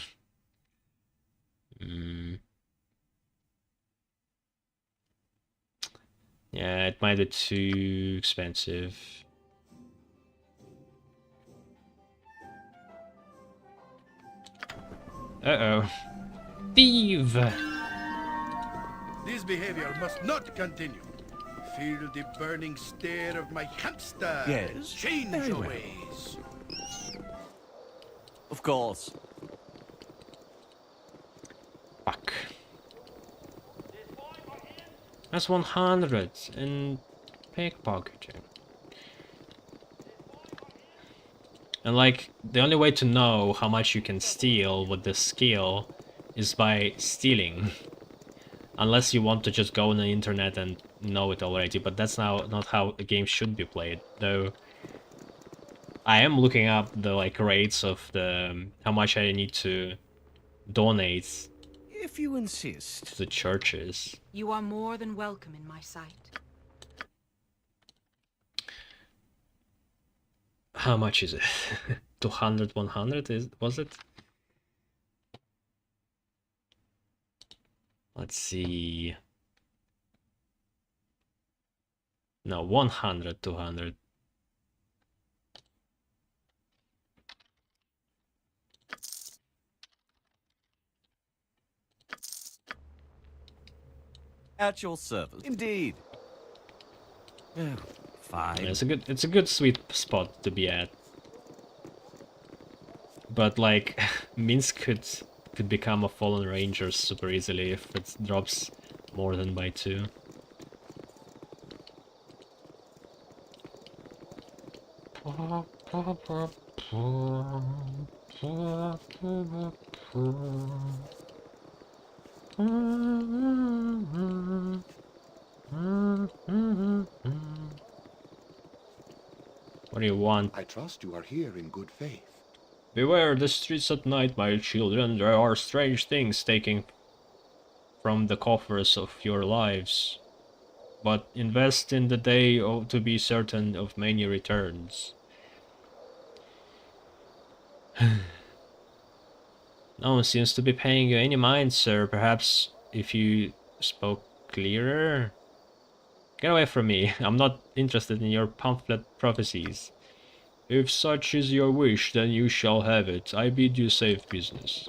Yeah, it might be too expensive. Uh-oh. Thief! This behavior must not continue. Feel the burning stare of my hamster. Yes, Change very your well. ways. Of course. Fuck. That's 100 in pickpocketing. And like, the only way to know how much you can steal with this skill is by stealing. Unless you want to just go on the internet and know it already, but that's now not how a game should be played, though. I am looking up the like rates of the how much I need to donate If you insist. to the churches. You are more than welcome in my sight. How much is it? 200, 100 was it? Let's see. No, 100, 200. At your service. Indeed. Oh, fine. Yeah, it's a good sweet spot to be at. But like Minsk could become a fallen ranger super easily if it drops more than by 2. What do you want? I trust you are here in good faith. Beware the streets at night, my children. There are strange things taking from the coffers of your lives. But invest in the day to be certain of many returns. No one seems to be paying you any mind, sir. Perhaps if you spoke clearer? Get away from me. I'm not interested in your pamphlet prophecies. If such is your wish, then you shall have it. I bid you safe business.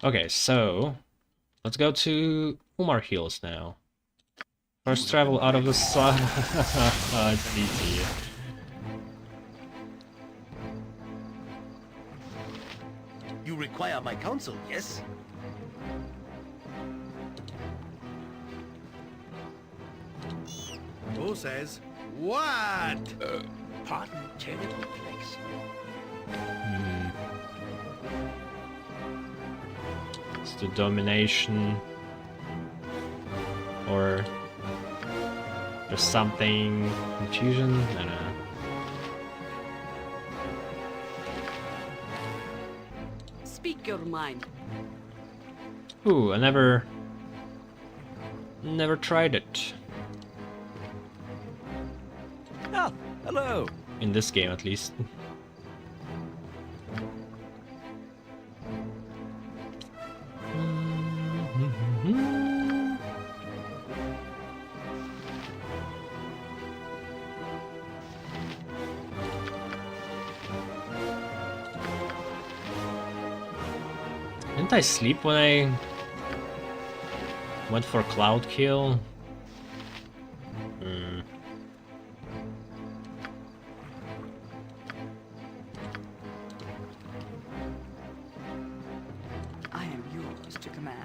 Okay, so let's go to Umar Hills now. First travel out of the sun. It's easy. You require my counsel, yes? Who says what? Pardon, terrible place. It's the domination, or there's something confusion. I don't know. Speak your mind. Ooh, I never tried it. Ah, hello. In this game, at least. Didn't I sleep when I went for cloud kill? I am yours to command.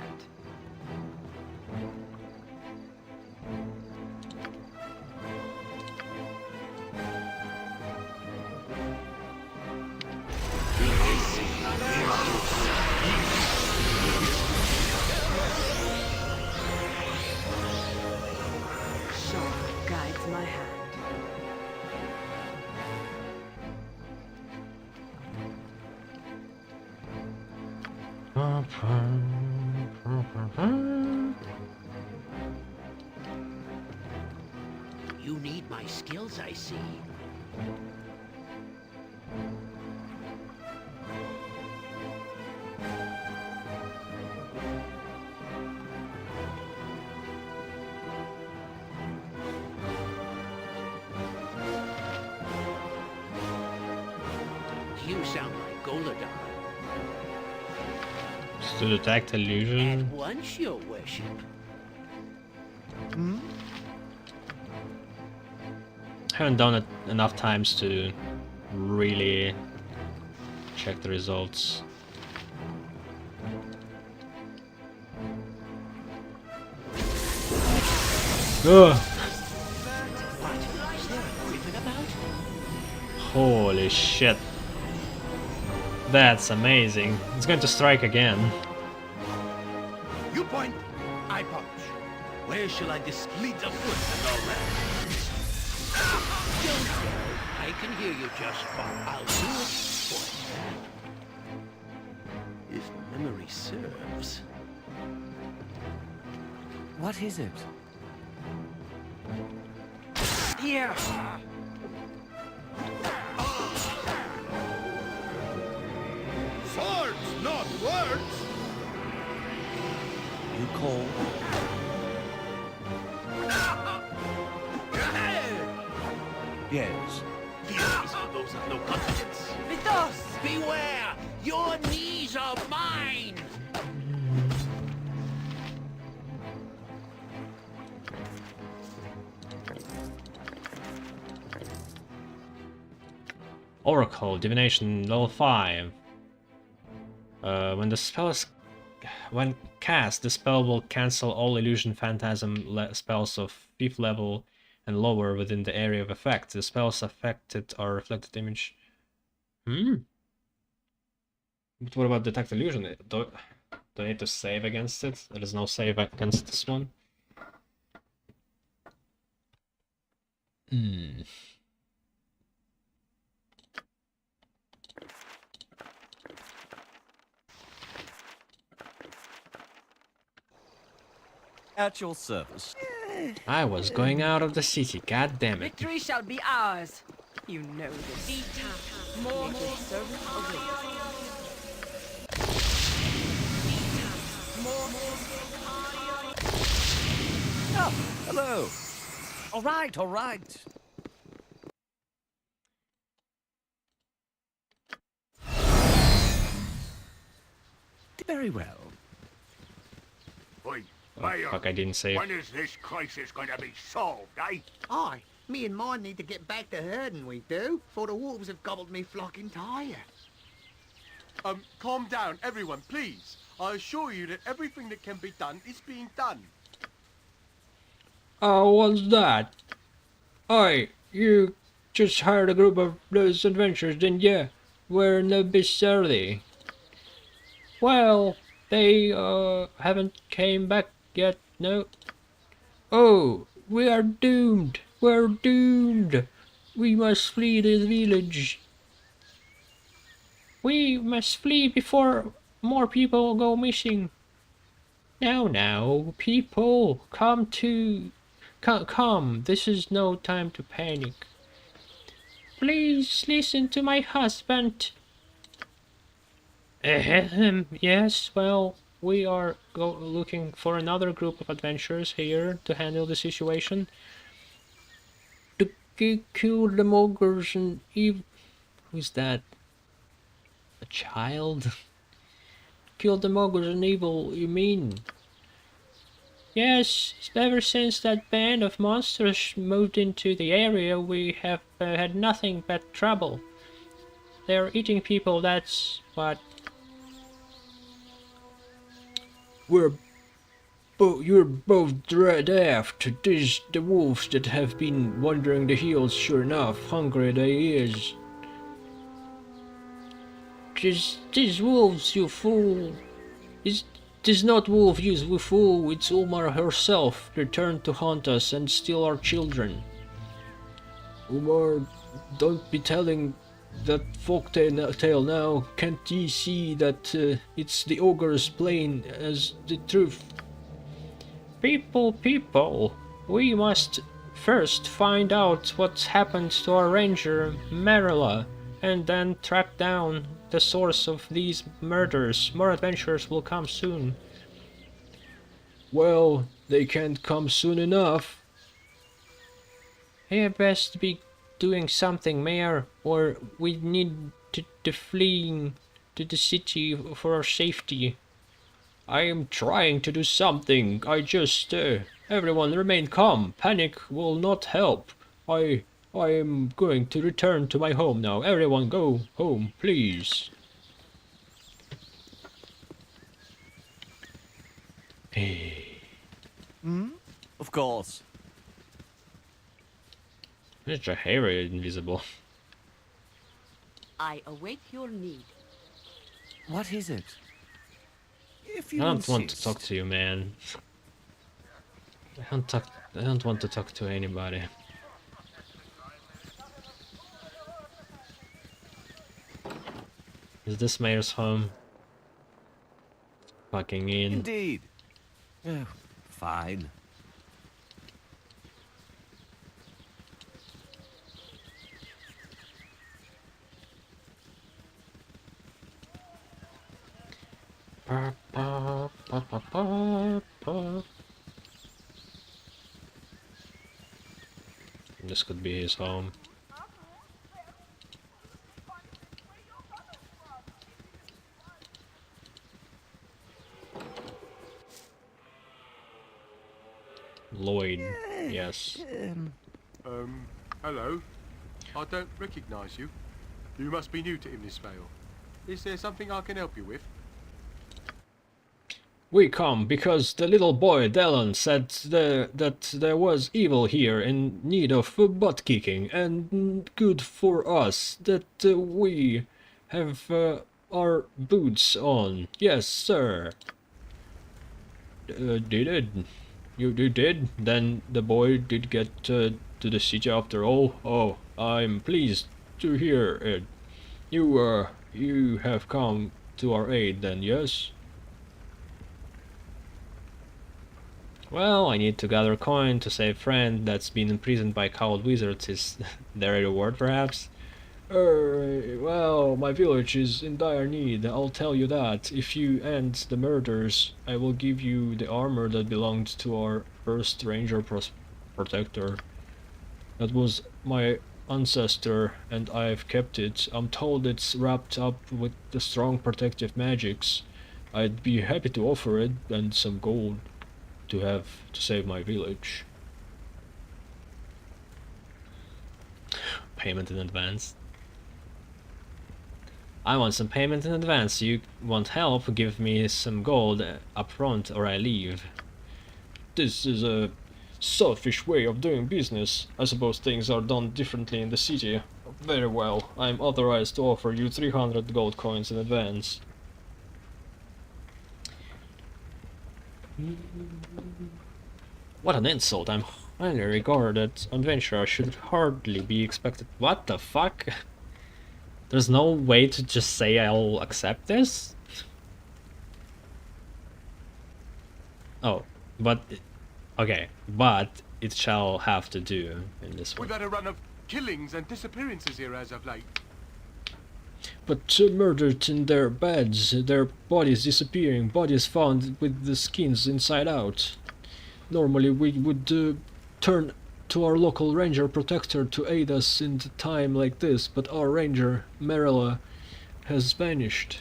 Shaw guides my hand. You need my skills, I see. You sound like Golodar. To detect illusion. At once, your worship. Haven't done it enough times to really check the results. Ugh. What? Is there a griffin about? Holy shit. That's amazing. It's going to strike again. You point, I punch. Where shall I displead the foot and all that? Don't worry. I can hear you just fine. I'll do it for you. If memory serves. What is it? Here! Swords, not words! You call? Yes. These are those of no consequence. Vithos! Beware! Your knees are mine! Oracle, Divination, level 5. When the spell is... When cast, the spell will cancel all illusion phantasm spells of 5th level and lower within the area of effect. The spells affected are reflected image. But what about detect illusion? Do I need to save against it? There is no save against this one. At your service. I was going out of the city, god damn it. Victory shall be ours. You know this. More servant awaits. Ah, hello. All right, all right. Very well. Oi, Oh, fuck, I didn't save. when is this crisis going to be solved, eh? Aye, me and mine need to get back to herding, we do, for the wolves have gobbled me flock entire. Calm down, everyone, please. I assure you that everything that can be done is being done. Oh, what's that? Oi, you just hired a group of those adventurers, didn't ya? We're no bit early. Well, they haven't came back yet, no. Oh, we are doomed. We're doomed. We must flee the village. We must flee before more people go missing. Now, people, come. This is no time to panic. Please listen to my husband. Yes, well, we are looking for another group of adventurers here to handle the situation. To kill the ogres and evil. Who's that? A child? Kill the ogres and evil, you mean? Yes, ever since that band of monsters moved into the area, we have had nothing but trouble. They're eating people, that's what. You're both daft. Tis the wolves that have been wandering the hills, sure enough. Hungry they is. Tis wolves, you fool. Tis not wolf, you fool. It's Umar herself, returned to haunt us and steal our children. Umar, don't be telling that folktale now. Can't ye see that it's the ogres plain as the truth? People, we must first find out what's happened to our ranger, Marilla, and then track down the source of these murders. More adventures will come soon. Well, they can't come soon enough. Had best be doing something, Mayor, or we need to flee to the city for our safety. I am trying to do something. I just... everyone remain calm. Panic will not help. I am going to return to my home now. Everyone go home, please. Hey. Of course. Mr. Harry invisible. I await your need. What is it? If you I don't insist. want to talk to you, man. I don't want to talk to anybody. Is this mayor's home? Fucking in. Indeed. Oh, fine. This could be his home. Lloyd, yes. Hello. I don't recognize you. You must be new to Innisfail. Is there something I can help you with? We come because the little boy Dallon said that there was evil here in need of butt kicking, and good for us that we have our boots on. Yes, sir. Did it? You did? Then the boy did get to the city after all? Oh, I'm pleased to hear it. You have come to our aid then, yes? Well, I need to gather coin to save friend that's been imprisoned by coward wizards. Is there a reward, perhaps? Well, my village is in dire need, I'll tell you that. If you end the murders, I will give you the armor that belonged to our first ranger protector. That was my ancestor, and I've kept it. I'm told it's wrapped up with the strong protective magics. I'd be happy to offer it, and some gold to have to save my village. Payment in advance. I want some payment in advance. You want help? Give me some gold up front or I leave. This is a Selfish way of doing business. I suppose things are done differently in the city. Very well, I'm authorized to offer you 300 gold coins in advance. What an insult. I'm highly regarded adventurer, should hardly be expected. What the fuck? There's no way to just say I'll accept this? Oh, but... okay, but it shall have to do in this way. We've had a run of killings and disappearances here as of late. But murdered in their beds, their bodies disappearing, bodies found with the skins inside out. Normally we would turn to our local ranger protector to aid us in a time like this, but our ranger, Marilla, has vanished.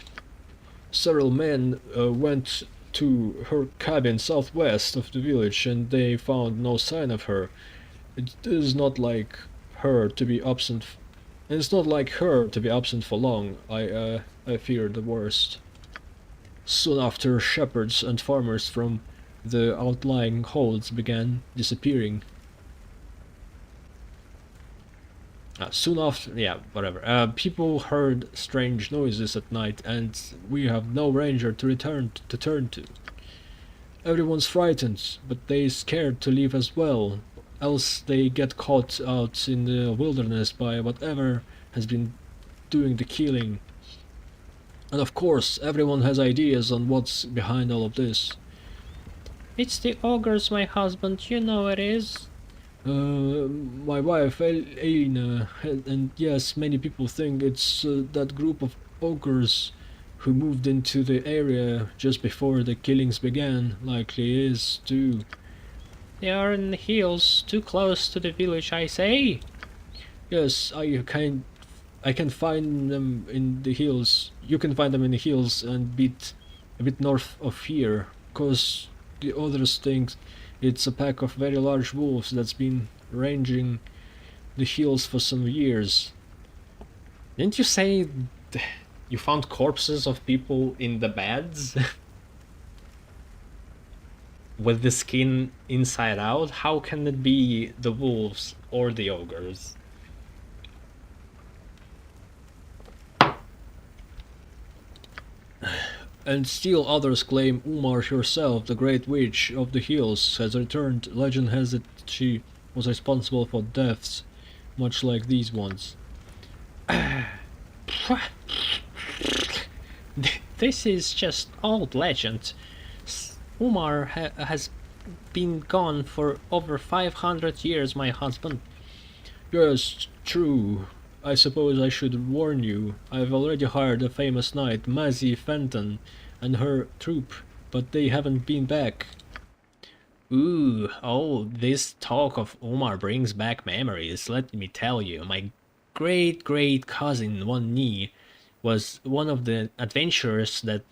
Several men went to her cabin southwest of the village and they found no sign of her. It is not like her to be absent. It's not like her to be absent for long. I fear the worst. Soon after, shepherds and farmers from the outlying holds began disappearing. Soon after, yeah, whatever. People heard strange noises at night, and we have no ranger to turn to. Everyone's frightened, but they scared to leave as well, else they get caught out in the wilderness by whatever has been doing the killing. And of course, everyone has ideas on what's behind all of this. It's the ogres, my husband, you know it is. My wife, Elena, and yes, many people think it's that group of ogres who moved into the area just before the killings began. Likely is, too. They are in the hills, too close to the village, I say. Yes, I can find them in the hills. You can find them in the hills and a bit north of here, cause the others think it's a pack of very large wolves that's been ranging the hills for some years. Didn't you say you found corpses of people in the beds? With the skin inside out? How can it be the wolves or the ogres? And still others claim Umar herself, the great witch of the hills, has returned. Legend has it she was responsible for deaths, much like these ones. This is just old legend. Umar has been gone for over 500 years, my husband. Yes, true. I suppose I should warn you. I've already hired a famous knight, Mazzy Fenton, and her troop, but they haven't been back. Ooh, oh, this talk of Umar brings back memories. Let me tell you, my great cousin One Knee was one of the adventurers that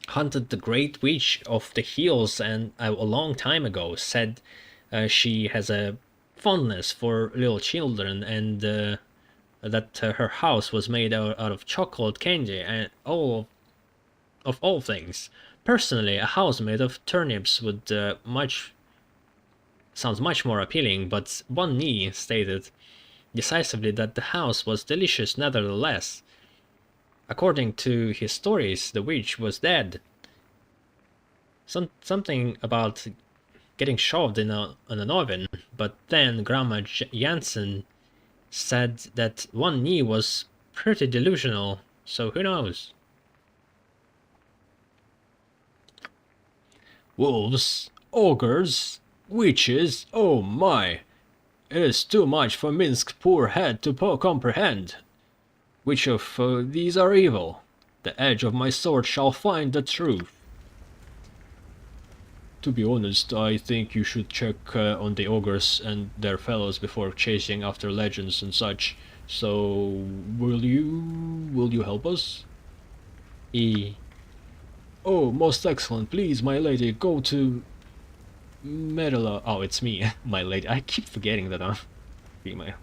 hunted the Great Witch of the Hills, and a long time ago said she has a fondness for little children, and that her house was made out of chocolate candy and all things. Personally, a house made of turnips would sounds much more appealing, but One Knee stated decisively that the house was delicious nevertheless. According to his stories, the witch was dead. Something about getting shoved in an oven, but then Grandma Jansen said that One Knee was pretty delusional, so who knows? Wolves, ogres, witches, oh my! It is too much for Minsk's poor head to comprehend. Which of these are evil? The edge of my sword shall find the truth. To be honest, I think you should check on the ogres and their fellows before chasing after legends and such. So, will you help us? Oh, most excellent. Please, my lady, go to Medela. Oh, it's me, my lady. I keep forgetting that I'm female.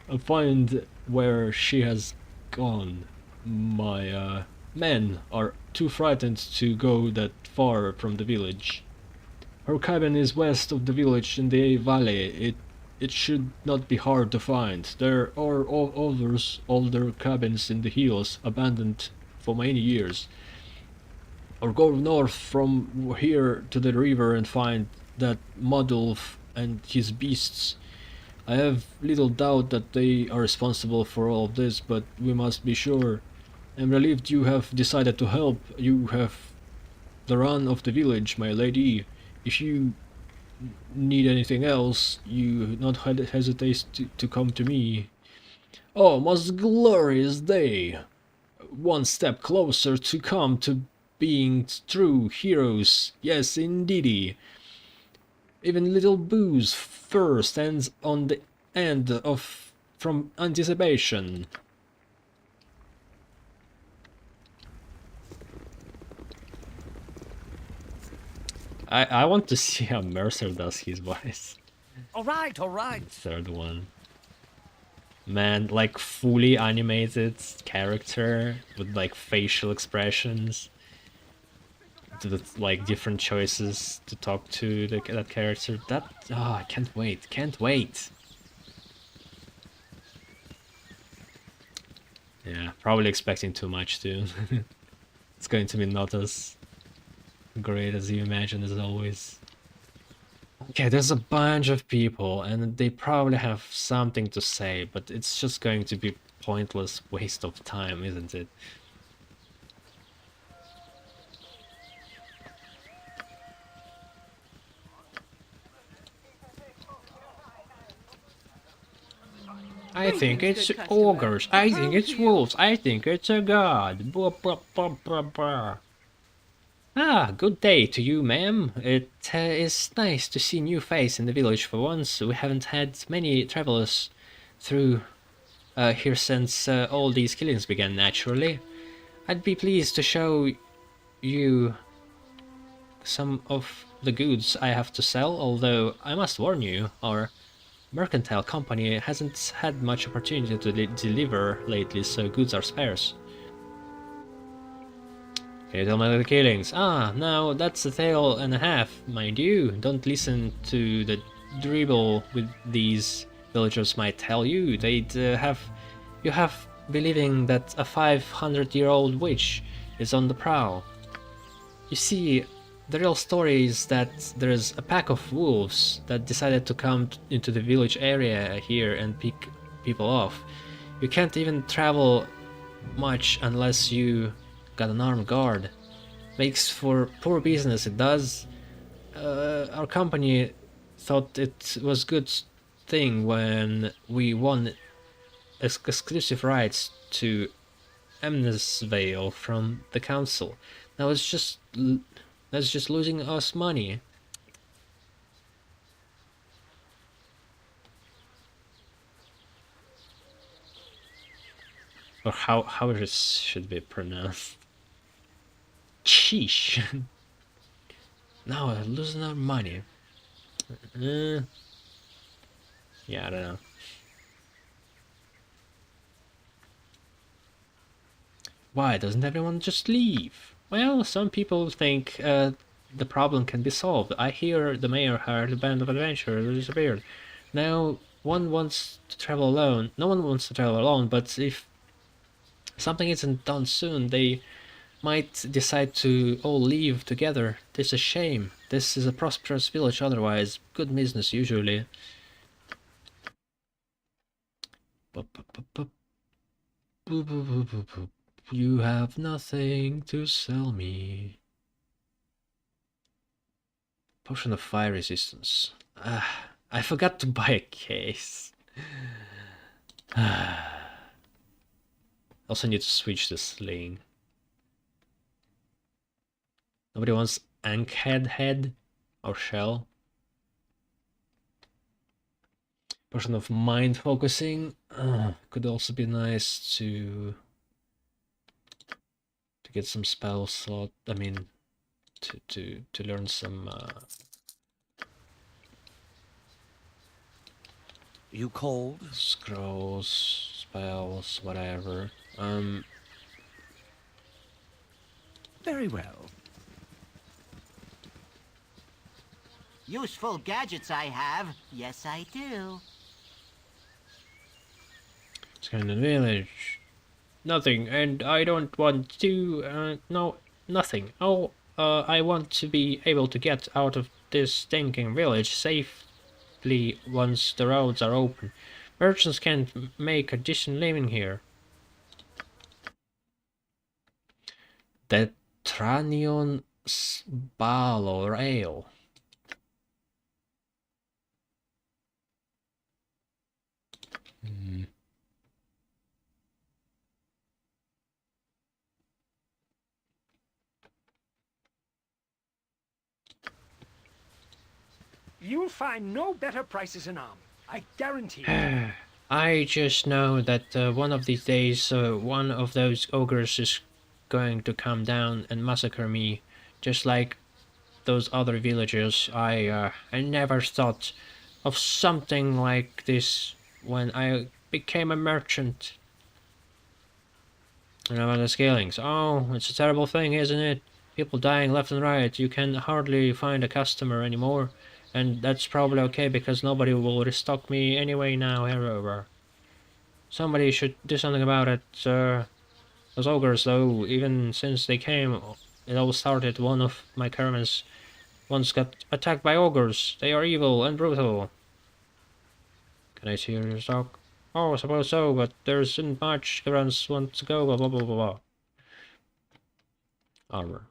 I'll find where she has gone. Men are too frightened to go that far from the village. Her cabin is west of the village in the valley. It should not be hard to find. There are older cabins in the hills, abandoned for many years. Or go north from here to the river and find that Mudulf and his beasts. I have little doubt that they are responsible for all of this, but we must be sure. I'm relieved you have decided to help. You have the run of the village, my lady. If you need anything else, you not hesitate to come to me. Oh, most glorious day! One step closer to come to being true heroes. Yes, indeedy. Even little Boo's fur stands on the end of from anticipation. I want to see how Mercer does his voice. All right, all right. Third one. Man, like fully animated character with like facial expressions. With like different choices to talk to that character. I can't wait. Can't wait. Yeah, probably expecting too much too. It's going to be not as great as you imagine, as always. Okay, there's a bunch of people and they probably have something to say, but it's just going to be pointless waste of time, isn't it? I think it's ogres, I think it's wolves, I think it's a god. Blah, blah, blah, blah, blah. Ah, good day to you, ma'am. It is nice to see new face in the village for once. We haven't had many travelers through here since all these killings began, naturally. I'd be pleased to show you some of the goods I have to sell, although I must warn you, our mercantile company hasn't had much opportunity to deliver lately, so goods are sparse. Can you tell me the killings? Ah, now that's a tale and a half, mind you. Don't listen to the dribble with these villagers might tell you. They'd you have believing that a 500-year-old witch is on the prowl. You see, the real story is that there's a pack of wolves that decided to come into the village area here and pick people off. You can't even travel much unless you got an armed guard. Makes for poor business, it does. Our company thought it was good thing when we won exclusive rights to Amnesvale from the council. Now it's just that's just losing us money. Or how this should be pronounced. Sheesh. Now we're losing our money. Yeah, I don't know. Why doesn't everyone just leave? Well, some people think the problem can be solved. I hear the mayor hired a band of adventurers who disappeared. Now, one wants to travel alone. No one wants to travel alone, but if something isn't done soon, they might decide to all leave together. This is a shame. This is a prosperous village otherwise. Good business usually. You have nothing to sell me. Potion of fire resistance. I forgot to buy a case. Also need to switch the sling. Nobody wants Ankhead head or shell. Potion of mind focusing. Could also be nice to get some spell slot. I mean, to learn some. You cold? Scrolls, spells, whatever. Very well. Useful gadgets I have. Yes, I do. Skandal village. Nothing, and I don't want to, no, nothing. Oh, I want to be able to get out of this stinking village safely once the roads are open. Merchants can't make a decent living here. The Tranion Balor Ale. You'll find no better prices in Arm. I guarantee it. I just know that one of these days one of those ogres is going to come down and massacre me, just like those other villagers. I never thought of something like this when I became a merchant. And about the scalings. Oh, it's a terrible thing, isn't it? People dying left and right. You can hardly find a customer anymore. And that's probably okay because nobody will restock me anyway now ever. Somebody should do something about it. Those ogres though, even since they came, it all started. One of my caravans once got attacked by ogres. They are evil and brutal. Can I see your stock? Oh, I suppose so, but there isn't much. Caravans want to go, blah blah blah blah blah. Armor.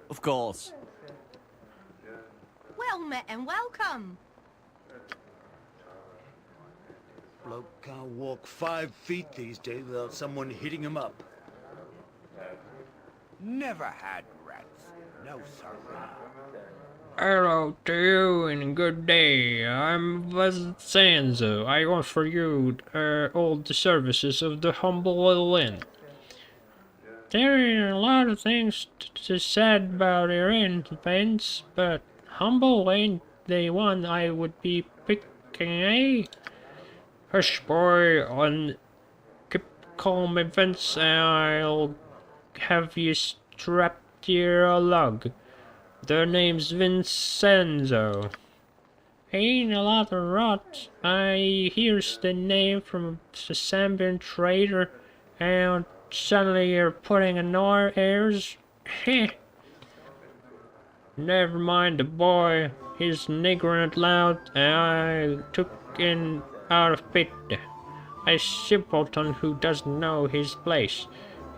Of course. Well met and welcome. Bloke can't walk 5 feet these days without someone hitting him up. Never had rats. No, sir. Hello to you and good day. I'm Sanzo. I offer you all the services of the humble little inn. There are a lot of things to said about your inn, Vince, but humble ain't the one I would be picking, eh? Hush, boy, on keep calm, Vince, I'll have you strapped to your lug. Their name's Vincenzo. Ain't a lot of rot. I hears the name from a Zambian trader, and suddenly you're putting in our ears. Heh. Never mind the boy. He's niggering loud, and I took in out of pity. A simpleton who doesn't know his place.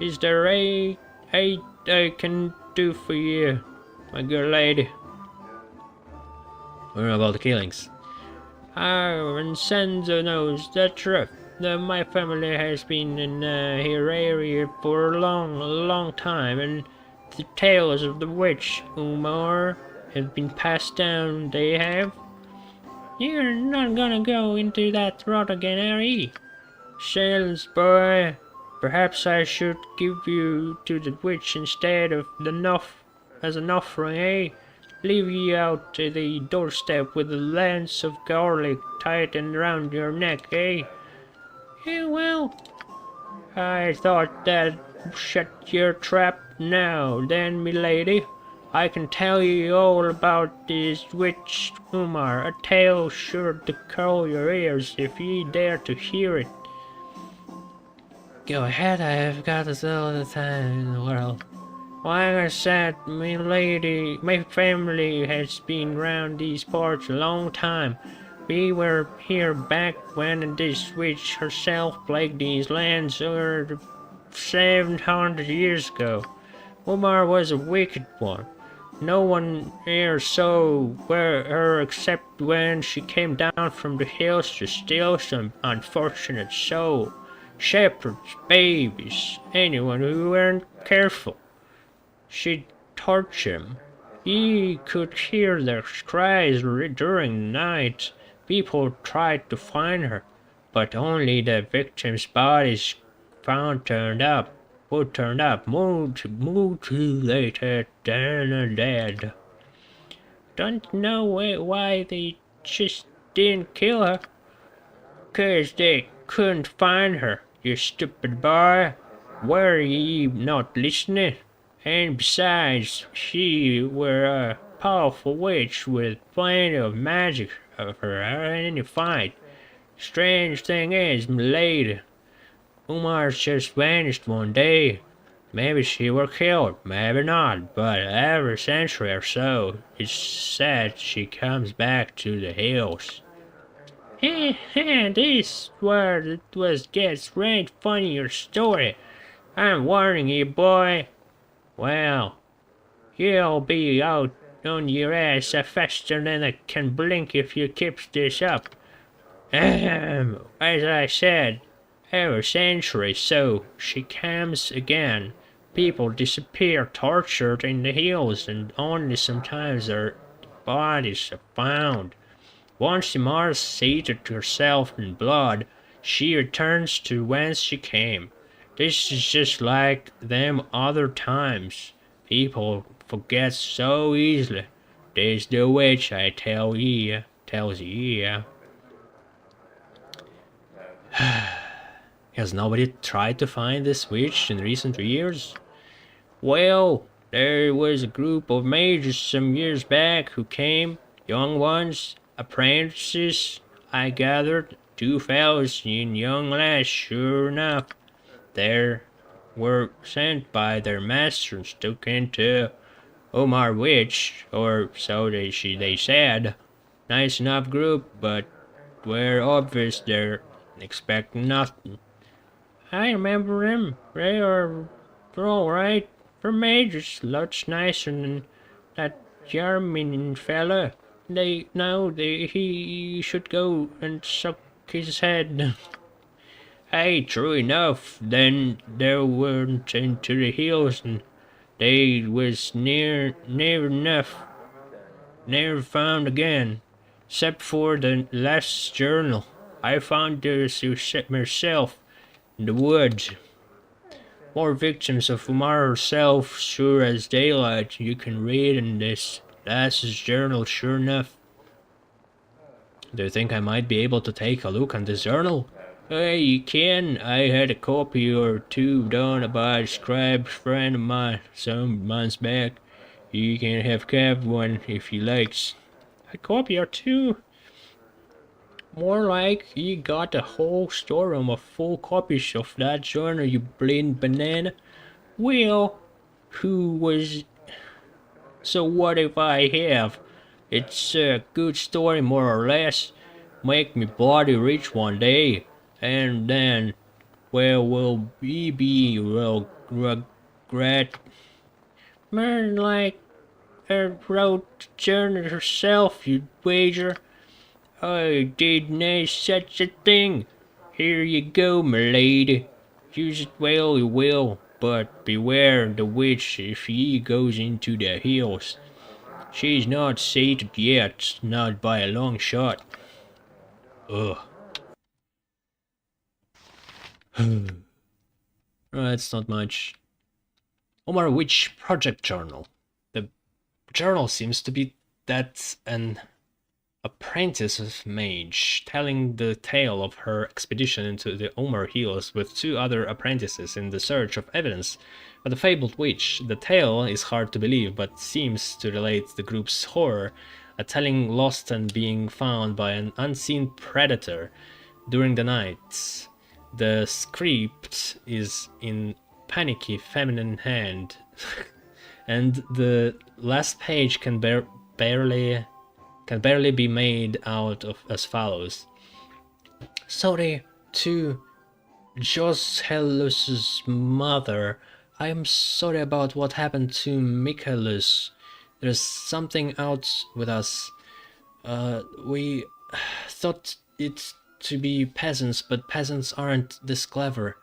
Is there a I can do for you, my good lady? What about the killings? Vincenzo knows the truth. My family has been in here area for a long time, and the tales of the witch Umar have been passed down. They have. You're not gonna go into that rot again, are you? Silence, boy. Perhaps I should give you to the witch instead of as an offering, eh? Leave you out to the doorstep with a lance of garlic tightened round your neck, eh? Yeah, well, I thought that shut your trap now, then, milady. I can tell you all about this witch Umar, a tale sure to curl your ears if ye dare to hear it. Go ahead, I've got all the time in the world. Like I said, my family has been round these parts a long time. We were here back when this witch herself plagued these lands over 700 years ago. Umar was a wicked one. No one ever saw her except when she came down from the hills to steal some unfortunate soul. Shepherds, babies, anyone who weren't careful. She'd torture him. He could hear their cries during the night. People tried to find her, but only the victims' bodies turned up, mutilated and dead. Don't know why they just didn't kill her. 'Cause they couldn't find her, you stupid boy. Were ye not listening? And besides, she were a powerful witch with plenty of magic of her in any fight. Strange thing is, m'lady, Umar just vanished one day. Maybe she were killed, maybe not, but every century or so, it's said she comes back to the hills. This where it was gets right funnier story. I'm warning you, boy. Well, you'll be out on your ass faster than I can blink if you keep this up. As I said, every century so she comes again. People disappear tortured in the hills, and only sometimes their bodies are found. Once Imar's sated herself in blood, she returns to whence she came. This is just like them other times. People forget so easily. This the witch I tells ye. Has nobody tried to find this witch in recent years? Well, there was a group of mages some years back who came, young ones, apprentices, I gathered, 2 fellows and young lads, sure enough. They were sent by their masters, took into Omar Witch, or so they said. Nice enough group, but were obvious they're expecting nothing. I remember them. They're alright. For majors, lots nicer than that German fella. He should go and suck his head. Hey, true enough, then they went into the hills and they was near enough, never found again, except for the last journal. I found this myself in the woods. More victims of Umar herself, sure as daylight, you can read in this last journal, sure enough. Do you think I might be able to take a look on this journal? Hey, you can. I had a copy or 2 done by a scribe friend of mine some months back. You can have one if you likes. A copy or 2? More like you got a whole storeroom of full copies of that journal, you blind banana. Well, so what if I have? It's a good story, more or less. Make me bloody rich one day. And then, well, will we be regret? Man, like, wrote the journal herself, you wager. I did no such a thing. Here you go, my lady. Use it well you will, but beware the witch if she goes into the hills. She's not sated yet, not by a long shot. Ugh. That's not much. Omar Witch Project Journal. The journal seems to be that an apprentice of mage telling the tale of her expedition into the Omar Hills with 2 other apprentices in the search of evidence of the fabled witch. The tale is hard to believe, but seems to relate the group's horror at telling lost and being found by an unseen predator during the night. The script is in panicky feminine hand, and the last page can barely be made out of as follows. Sorry to Joshelus's mother. I am sorry about what happened to Michaelus. There's something out with us. We thought it to be peasants, but peasants aren't this clever.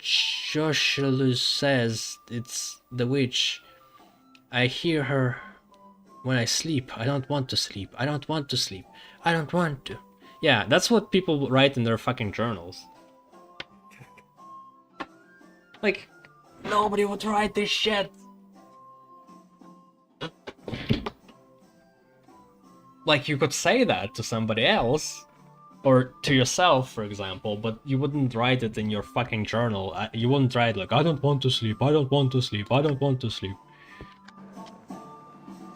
Joshelus says it's the witch. I hear her when I sleep. I don't want to sleep. I don't want to sleep. I don't want to. Yeah, that's what people write in their fucking journals. Like, nobody would write this shit. Like, you could say that to somebody else. Or to yourself, for example, but you wouldn't write it in your fucking journal. You wouldn't write like, I don't want to sleep, I don't want to sleep, I don't want to sleep.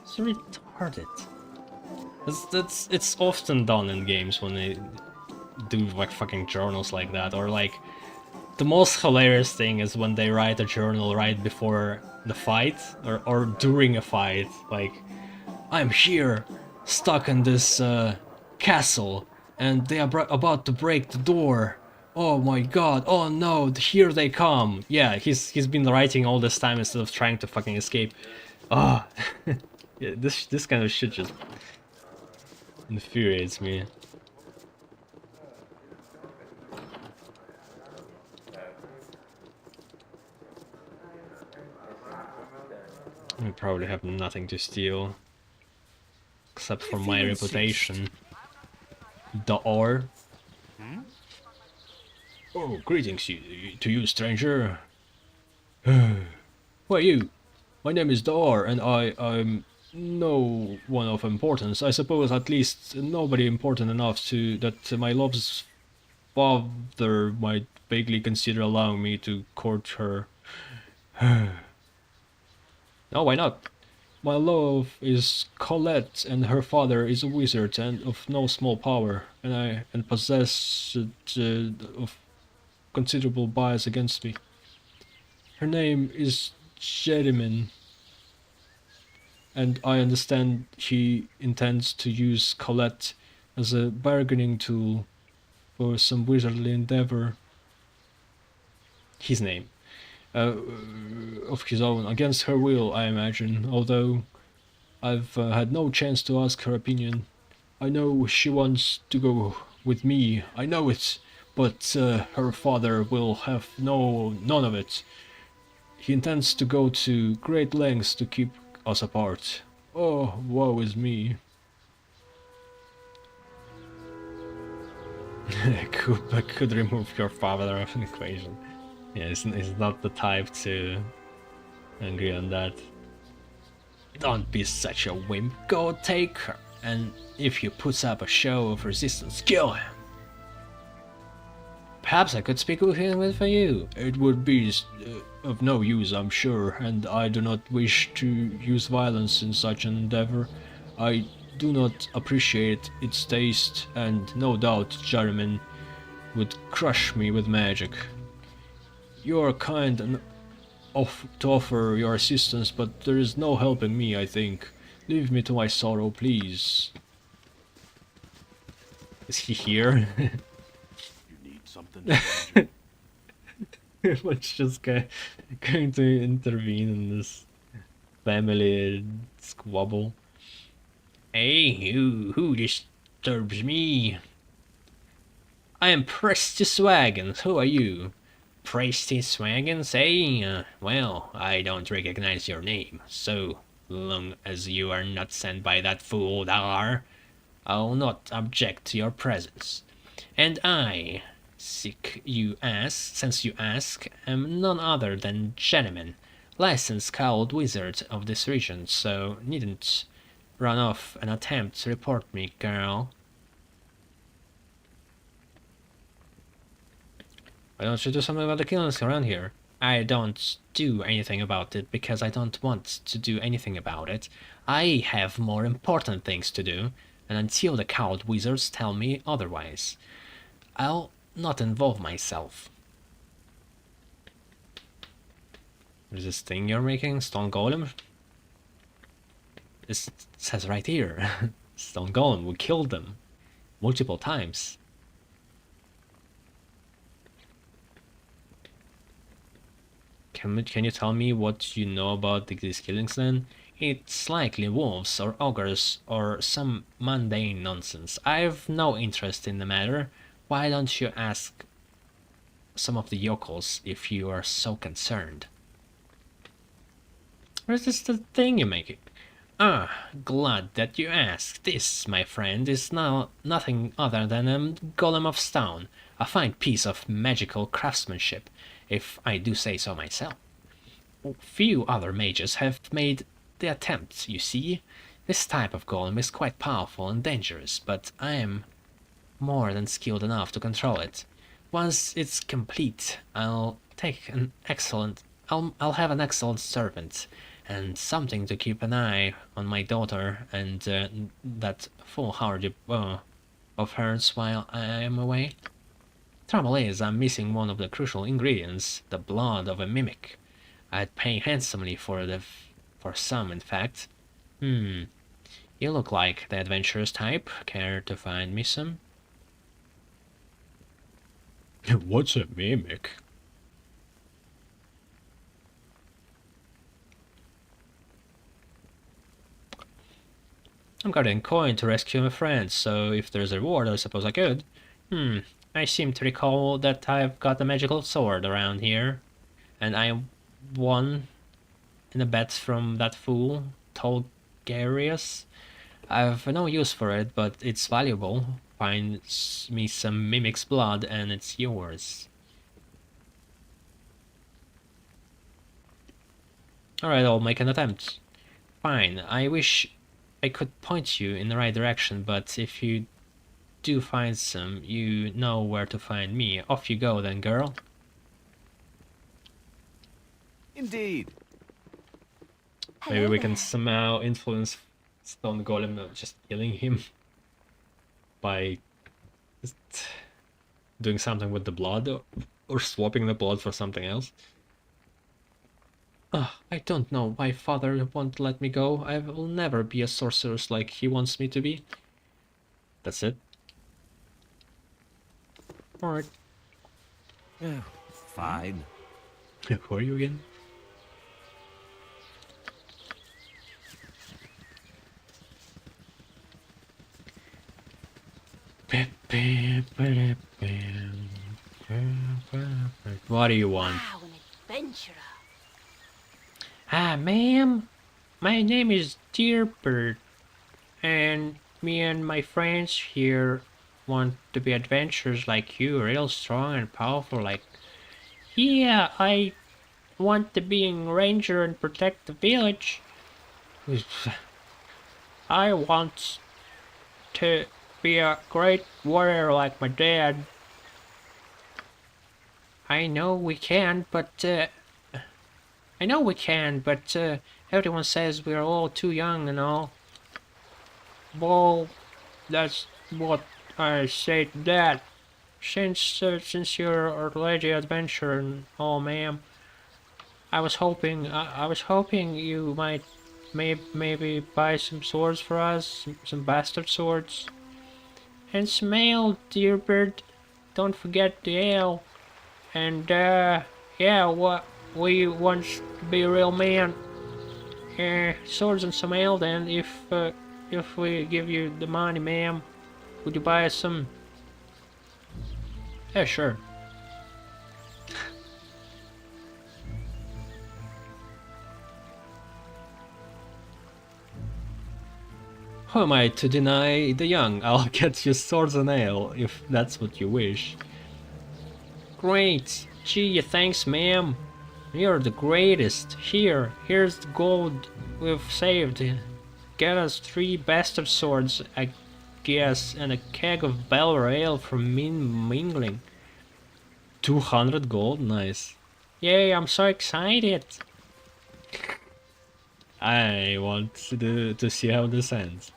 It's retarded. It's often done in games when they do like fucking journals like that, or like the most hilarious thing is when they write a journal right before the fight or during a fight, like, I'm here, stuck in this castle, and they are about to break the door. Oh my god, oh no, here they come. Yeah, he's been writing all this time instead of trying to fucking escape. Ah, yeah, this kind of shit just infuriates me. I probably have nothing to steal. Except for my reputation. The ore. Oh, greetings to you, stranger. Who are you? My name is Daor, and I'm no one of importance. I suppose at least nobody important enough to that my love's father might vaguely consider allowing me to court her. No, why not? My love is Colette, and her father is a wizard and of no small power, and possessed of considerable bias against me. Her name is Jerimin, and I understand he intends to use Colette as a bargaining tool for some wizardly endeavor. His name. Of his own, against her will, I imagine, although I've had no chance to ask her opinion. I know she wants to go with me, I know it, but her father will have none of it. He intends to go to great lengths to keep us apart. Oh, woe is me. I could remove your father from the equation. Yeah, he's not the type to agree on that. Don't be such a wimp, go take her, and if he puts up a show of resistance, kill him. Perhaps I could speak with him for you. It would be of no use, I'm sure, and I do not wish to use violence in such an endeavor. I do not appreciate its taste, and no doubt Jarimin would crush me with magic. You are kind and to offer your assistance, but there is no helping me, I think. Leave me to my sorrow, please. Is he here? You need something. Let's just going to intervene in this family squabble. Hey, who disturbs me? I am Prestis Wagons. Who are you? Prestis Wagons, eh? Well, I don't recognize your name, so long as you are not sent by that fool Dar, I'll not object to your presence. And I, since you ask, am none other than Gentleman, licensed cowled wizard of this region, so needn't run off and attempt to report me, girl. Why don't you do something about the killings around here? I don't do anything about it because I don't want to do anything about it. I have more important things to do, and until the coward wizards tell me otherwise, I'll not involve myself. There's this thing you're making, Stone Golem? It says right here, Stone Golem, we killed them multiple times. Can you tell me what you know about these killings then? It's likely wolves or ogres or some mundane nonsense. I've no interest in the matter. Why don't you ask some of the yokels if you are so concerned? Where's this the thing you're making? Ah, glad that you asked. This, my friend, is now nothing other than a golem of stone, a fine piece of magical craftsmanship, if I do say so myself. Few other mages have made the attempt, you see. This type of golem is quite powerful and dangerous, but I am more than skilled enough to control it. Once it's complete, I'll have an excellent servant, and something to keep an eye on my daughter and that foolhardy of hers while I am away. Trouble is, I'm missing one of the crucial ingredients, the blood of a mimic. I'd pay handsomely for some, in fact. You look like the adventurous type. Care to find me some? What's a mimic? I'm guarding coin to rescue my friend, so if there's a reward, I suppose I could. I seem to recall that I've got a magical sword around here, and I won in a bet from that fool, Tolgarius. I've no use for it, but it's valuable. Find me some mimic's blood and it's yours. Alright, I'll make an attempt. Fine, I wish I could point you in the right direction, but if you do find some, you know where to find me. Off you go then, girl. Indeed. Maybe we can somehow influence Stone Golem not just killing him by just doing something with the blood or swapping the blood for something else. I don't know why father won't let me go. I will never be a sorceress like he wants me to be. That's it. Alright. Fine. Who are you again? What do you want? Wow, an adventurer. Ma'am, my name is Deerbird, and me and my friends here want to be adventurers like you, real strong and powerful like... Yeah, I want to be a ranger and protect the village. I want to be a great warrior like my dad. I know we can, but everyone says we're all too young and all. Well, that's what I say to that. Since you're a lady adventurer and all, ma'am, I was hoping you might maybe buy some swords for us, some bastard swords, and some ale, dear bird. Don't forget the ale. And yeah, what we want to be a real man. Swords and some ale. Then, if we give you the money, ma'am, would you buy us some? Yeah, sure. Who am I to deny the young? I'll get you swords and ale, if that's what you wish. Great! Gee, thanks, ma'am. You're the greatest. Here's the gold we've saved. Get us 3 bastard swords, I guess, and a keg of Baldur ale for mingling. 200 gold? Nice. Yay, I'm so excited! I want to see how this ends.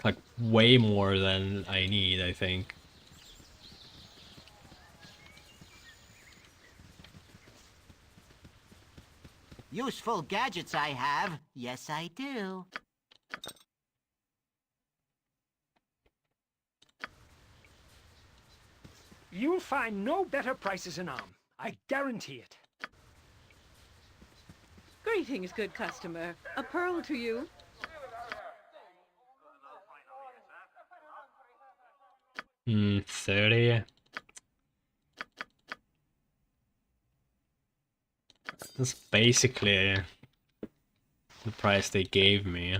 Like, way more than I need, I think. Useful gadgets I have. Yes, I do. You'll find no better prices in Arm. I guarantee it. Greetings, good customer. A pearl to you. 30. That's basically the price they gave me.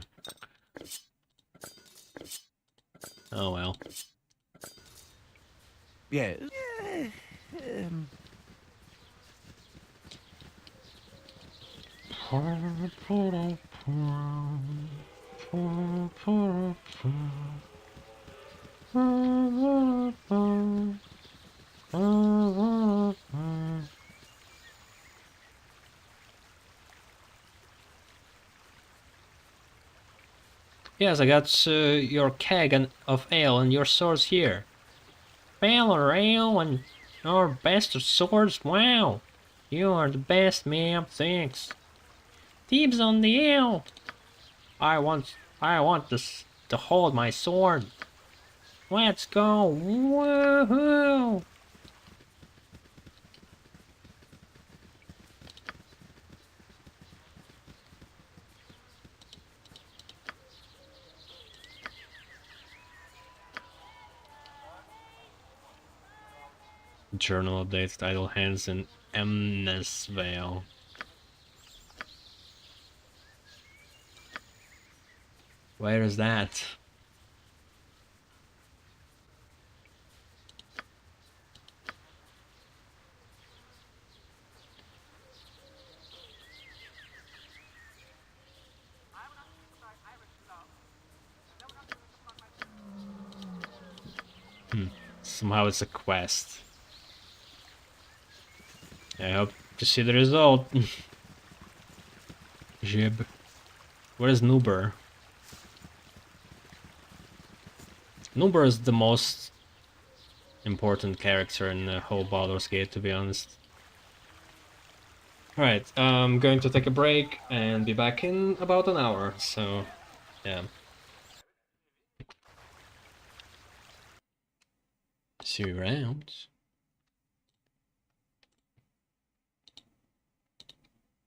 Oh well. Yeah. Yes, I got your keg of ale and your swords here. Baldur ale and your best of swords. Wow, you are the best, man. Thanks. Dibs on the ale. I want this to hold my sword. Let's go. Woohoo! Journal updates, idle hands in Emnesvale. Where is that? Somehow it's a quest. I hope to see the result. Jib. Where is Nuber? Nuber is the most important character in the whole Baldur's Gate, to be honest. Alright, I'm going to take a break and be back in about an hour, so yeah. See you around.